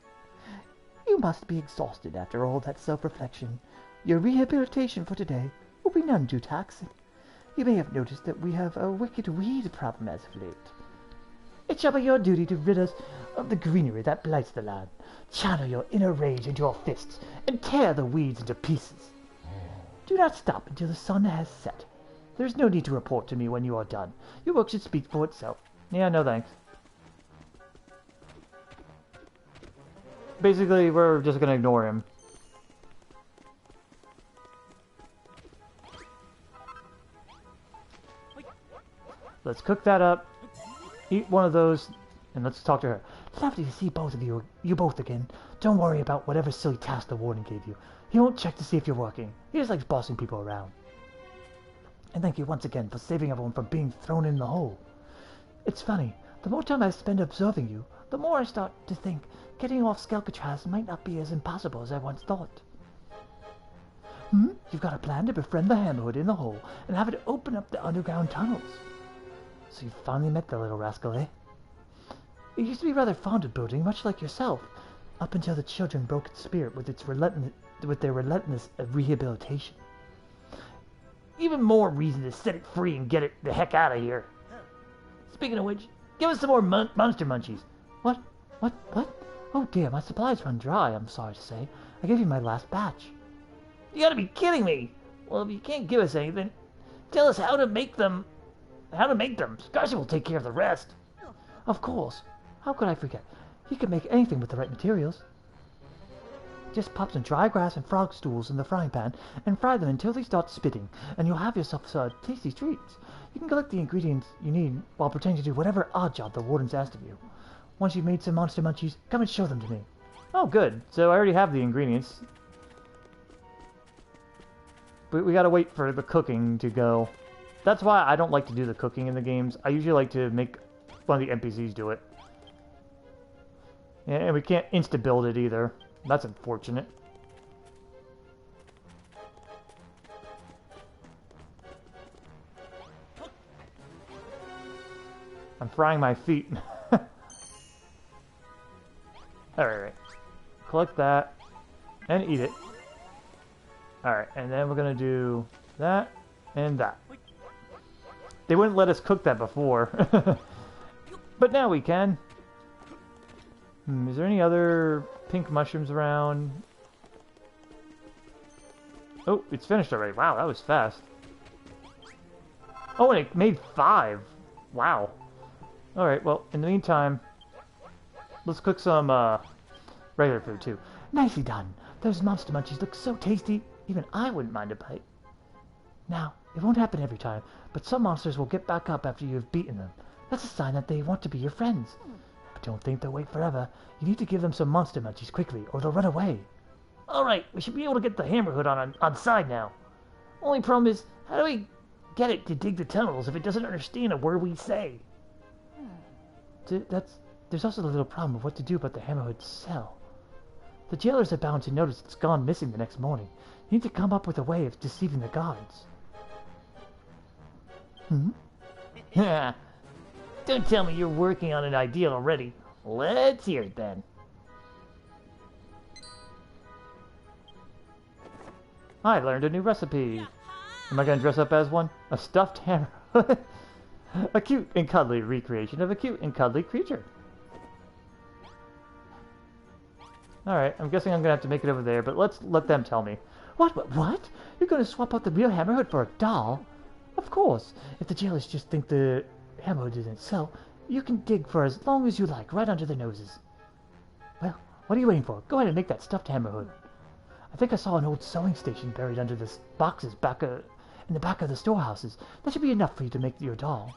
You must be exhausted after all that self-reflection. Your rehabilitation for today will be none too taxing. You may have noticed that we have a wicked weed problem as of late. It shall be your duty to rid us of the greenery that blights the land. Channel your inner rage into your fists and tear the weeds into pieces. Do not stop until the sun has set. There is no need to report to me when you are done. Your work should speak for itself.
Yeah, no thanks. Basically, we're just gonna ignore him. Let's cook that up. Eat one of those, and let's talk to her.
Lovely to see you both again. Don't worry about whatever silly task the warden gave you. He won't check to see if you're working. He just likes bossing people around. And thank you once again for saving everyone from being thrown in the hole. It's funny, the more time I spend observing you, the more I start to think getting off Skelkatraz might not be as impossible as I once thought. You've got a plan to befriend the Hammerhood in the hole and have it open up the underground tunnels. So you finally met the little rascal, eh? It used to be rather fond of building, much like yourself, up until the children broke its spirit with their relentless rehabilitation.
Even more reason to set it free and get it the heck out of here. Speaking of which, give us some more monster munchies.
What? Oh dear, my supplies run dry, I'm sorry to say. I gave you my last batch.
You gotta be kidding me! Well, if you can't give us anything, tell us how to make them. Scarcy will take care of the rest.
Of course. How could I forget? He can make anything with the right materials. Just pop some dry grass and frog stools in the frying pan and fry them until they start spitting, and you'll have yourself some tasty treats. You can collect the ingredients you need while pretending to do whatever odd job the warden's asked of you. Once you've made some monster munchies, come and show them to me.
Oh, good. So I already have the ingredients. But we gotta wait for the cooking to go. That's why I don't like to do the cooking in the games. I usually like to make one of the NPCs do it. And we can't insta-build it either. That's unfortunate. I'm frying my feet. Alright. Collect that. And eat it. Alright, and then we're gonna do that and that. They wouldn't let us cook that before. But now we can. Is there any other pink mushrooms around? Oh, it's finished already. Wow, that was fast. Oh, and it made 5. Wow. Alright, well, in the meantime, let's cook some regular food too.
Nicely done. Those monster munchies look so tasty, even I wouldn't mind a bite. Now, it won't happen every time, but some monsters will get back up after you've beaten them. That's a sign that they want to be your friends. But don't think they'll wait forever. You need to give them some monster munchies quickly, or they'll run away.
Alright, we should be able to get the Hammerhood on side now. Only problem is, how do we get it to dig the tunnels if it doesn't understand a word we say?
There's also the little problem of what to do about the Hammerhood's cell. The jailers are bound to notice it's gone missing the next morning. You need to come up with a way of deceiving the guards.
Don't tell me you're working on an idea already. Let's hear it then.
I learned a new recipe. Am I going to dress up as one? A stuffed hammer. A cute and cuddly recreation of a cute and cuddly creature. Alright, I'm guessing I'm going to have to make it over there, but let's let them tell me.
What? You're going to swap out the real Hammerhood for a doll? Of course. If the jailers just think the Hammerhood isn't so, you can dig for as long as you like, right under their noses. Well, what are you waiting for? Go ahead and make that stuffed Hammerhood. I think I saw an old sewing station buried under the boxes in the back of the storehouses. That should be enough for you to make your doll.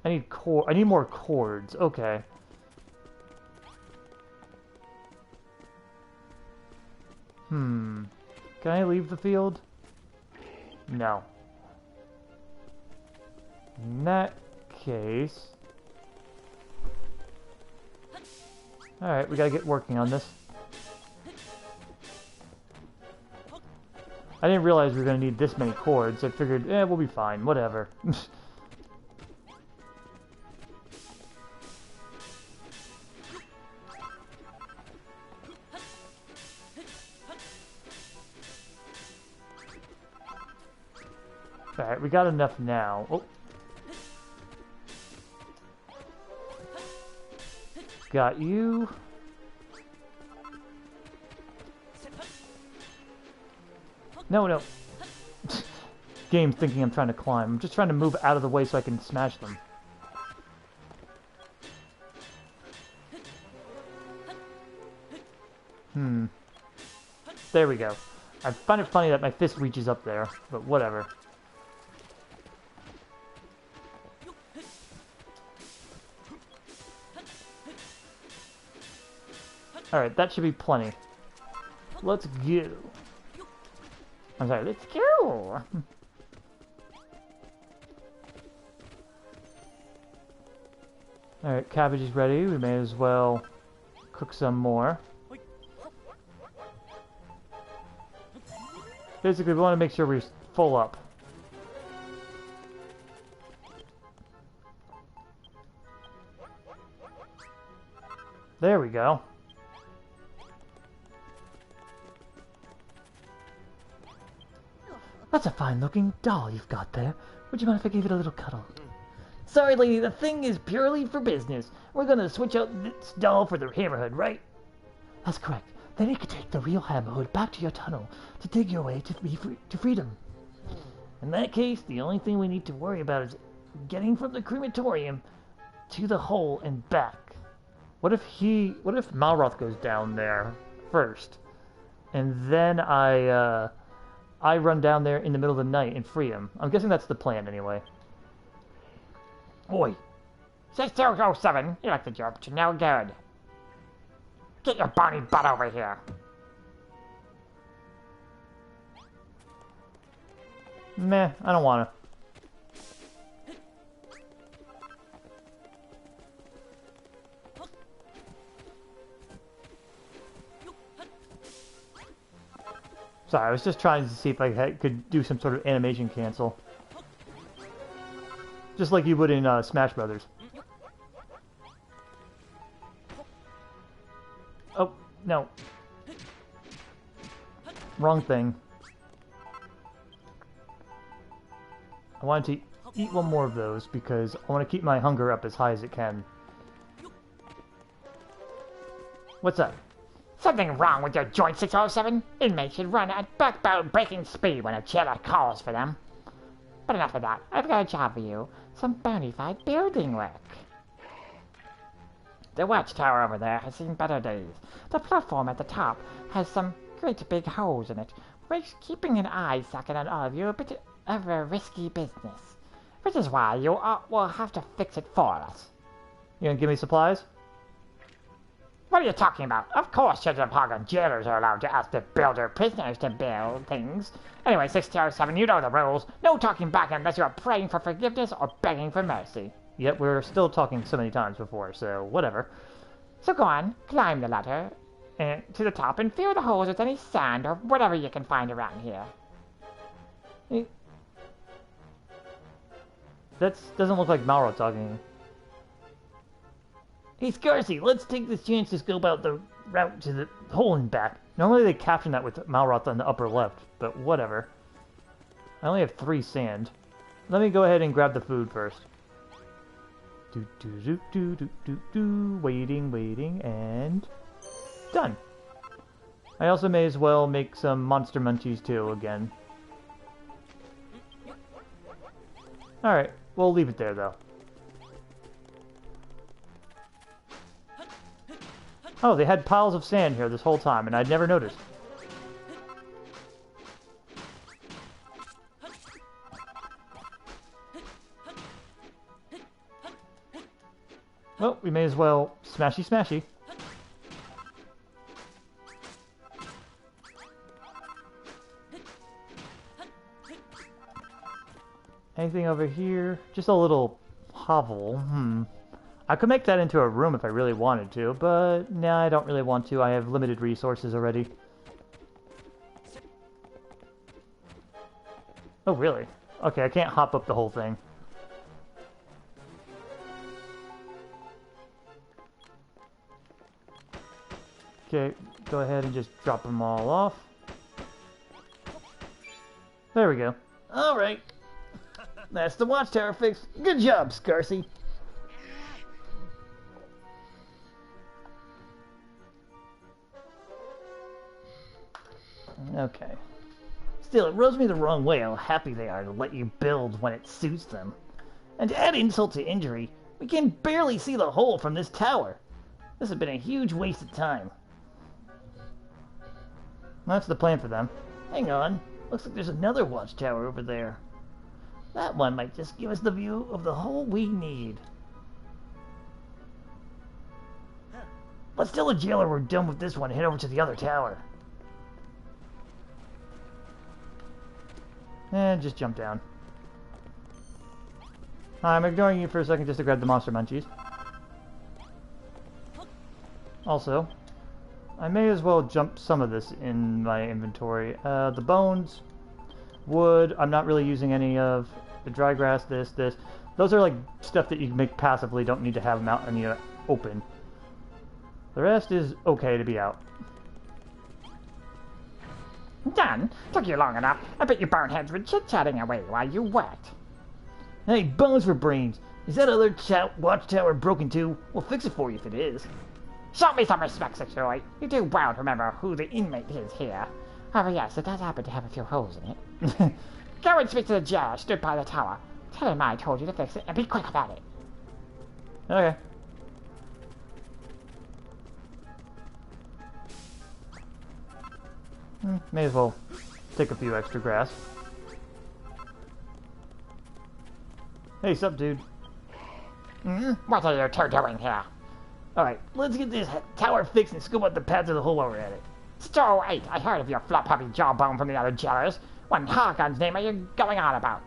I need more cords. Okay. Can I leave the field? No. In that case... Alright, we gotta get working on this. I didn't realize we were gonna need this many cords. I figured, we'll be fine, whatever. Alright, we got enough now. Oh. Got you. No. Game's thinking I'm trying to climb. I'm just trying to move out of the way so I can smash them. There we go. I find it funny that my fist reaches up there, but whatever. Alright, that should be plenty. Let's go. I'm sorry, let's go! Alright, cabbage is ready. We may as well cook some more. Basically, we want to make sure we're full up. There we go.
That's a fine-looking doll you've got there. Would you mind if I gave it a little cuddle?
Sorry, lady, the thing is purely for business. We're gonna switch out this doll for the Hammerhead, right?
That's correct. Then you can take the real Hammerhead back to your tunnel to dig your way to freedom.
In that case, the only thing we need to worry about is getting from the crematorium to the hole and back.
What if Malroth goes down there first, and then I run down there in the middle of the night and free him? I'm guessing that's the plan anyway.
Oi. 6007, you like the job, but you're no good. Get your bony butt over here.
Meh, I don't wanna. Sorry, I was just trying to see if I could do some sort of animation cancel. Just like you would in Smash Brothers. Oh, no. Wrong thing. I wanted to eat one more of those because I want to keep my hunger up as high as it can. What's up?
Something wrong with your joint, 607? Inmates should run at backbone breaking speed when a jailer calls for them. But enough of that. I've got a job for you. Some bona fide building work. The watchtower over there has seen better days. The platform at the top has some great big holes in it, which keeping an eye socket on all of you a bit of a risky business. Which is why you will have to fix it for us.
You gonna give me supplies?
What are you talking about? Of course Sheddapagan jailers are allowed to ask the builder prisoners to build things. Anyway, 607, you know the rules. No talking back unless you're praying for forgiveness or begging for mercy.
Yep, we're still talking so many times before, so whatever.
So go on, climb the ladder to the top and fill the holes with any sand or whatever you can find around here.
That doesn't look like Malroth talking.
Hey, Scarsy, let's take this chance to scope out the route to the hole and back.
Normally they caption that with Malroth on the upper left, but whatever. I only have 3 sand. Let me go ahead and grab the food first. Waiting, and done. I also may as well make some monster munchies too again. Alright, we'll leave it there though. Oh, they had piles of sand here this whole time, and I'd never noticed. Well, we may as well smashy smashy. Anything over here? Just a little hovel. I could make that into a room if I really wanted to, but nah, I don't really want to. I have limited resources already. Oh, really? Okay, I can't hop up the whole thing. Okay, go ahead and just drop them all off. There we go.
Alright. That's the watchtower fixed. Good job, Scarsy. Okay. Still, it rubs me the wrong way how happy they are to let you build when it suits them. And to add insult to injury, we can barely see the hole from this tower. This has been a huge waste of time.
That's the plan for them.
Hang on. Looks like there's another watchtower over there. That one might just give us the view of the hole we need. Let's tell the jailer we're done with this one and head over to the other tower.
And just jump down. I'm ignoring you for a second just to grab the monster munchies. Also, I may as well jump some of this in my inventory. The bones, wood, I'm not really using any of. The dry grass, this. Those are like stuff that you can make passively, don't need to have them out in the open. The rest is okay to be out.
Done? Took you long enough. I bet you boneheads were chit-chatting away while you worked.
Hey, bones for brains. Is that other watchtower broken too? We'll fix it for you if it is.
Show me some respect, Secretary. You do well to remember who the inmate is here. However, yes, it does happen to have a few holes in it. Go and speak to the jailer stood by the tower. Tell him I told you to fix it, and be quick about it.
Okay. May as well take a few extra grass. Hey, sup, dude?
What are you two doing here?
Alright, let's get this tower fixed and scoop up the path to the hole while we're at it.
Stow 8, I heard of your flop-puppy jawbone from the other jailers. What in Hargon's name are you going on about?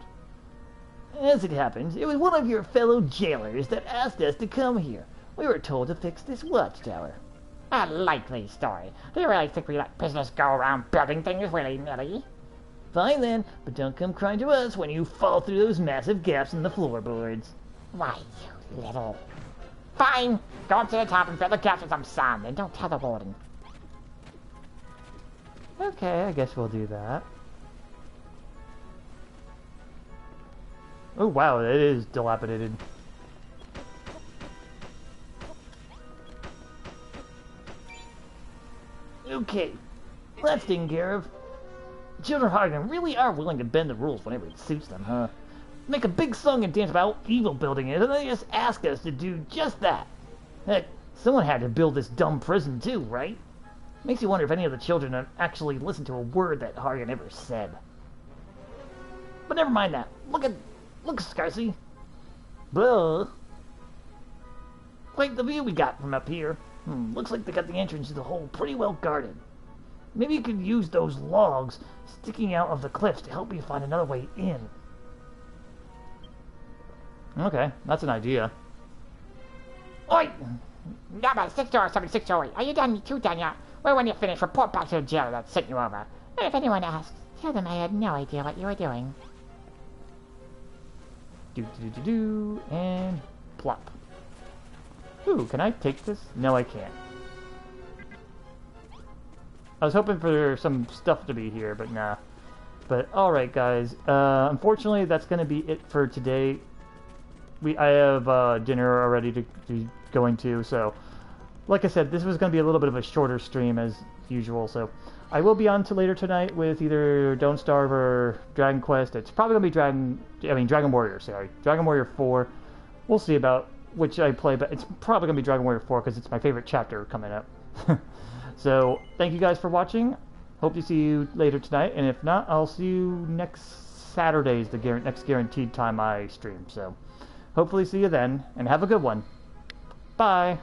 As it happens, it was one of your fellow jailers that asked us to come here. We were told to fix this watchtower.
A likely story. Do you really think we let prisoners go around building things willy-nilly?
Fine then, but don't come crying to us when you fall through those massive gaps in the floorboards.
Why, you little... Fine! Go up to the top and fill the gaps with some sand, and don't tell the warden.
Okay, I guess we'll do that. Oh wow, it is dilapidated.
Okay, that's taken care of. Children of Hargon really are willing to bend the rules whenever it suits them, huh? Make a big song and dance about how evil building is, and they just ask us to do just that. Heck, someone had to build this dumb prison too, right? Makes you wonder if any of the children actually listened to a word that Hargon ever said. But never mind that. Look, Scarsy. Blah. Quite the view we got from up here. Looks like they got the entrance to the hole pretty well guarded. Maybe you could use those logs sticking out of the cliffs to help you find another way in.
Okay, that's an idea.
Oi! Number 60760, are you done? You two done yet? Well, when you finish, report back to the jailer that sent you over. And if anyone asks, tell them I had no idea what you were doing.
And plop. Ooh, can I take this? No, I can't. I was hoping for some stuff to be here, but nah. But alright, guys. Unfortunately, that's going to be it for today. I have dinner already to be going to, so... Like I said, this was going to be a little bit of a shorter stream as usual, so... I will be on to later tonight with either Don't Starve or Dragon Quest. It's probably going to be Dragon Warrior, sorry. Dragon Warrior 4. We'll see about which I play, but it's probably going to be Dragon Warrior 4 because it's my favorite chapter coming up. So, thank you guys for watching. Hope to see you later tonight, and if not, I'll see you next Saturday is the next guaranteed time I stream. So, hopefully see you then, and have a good one. Bye!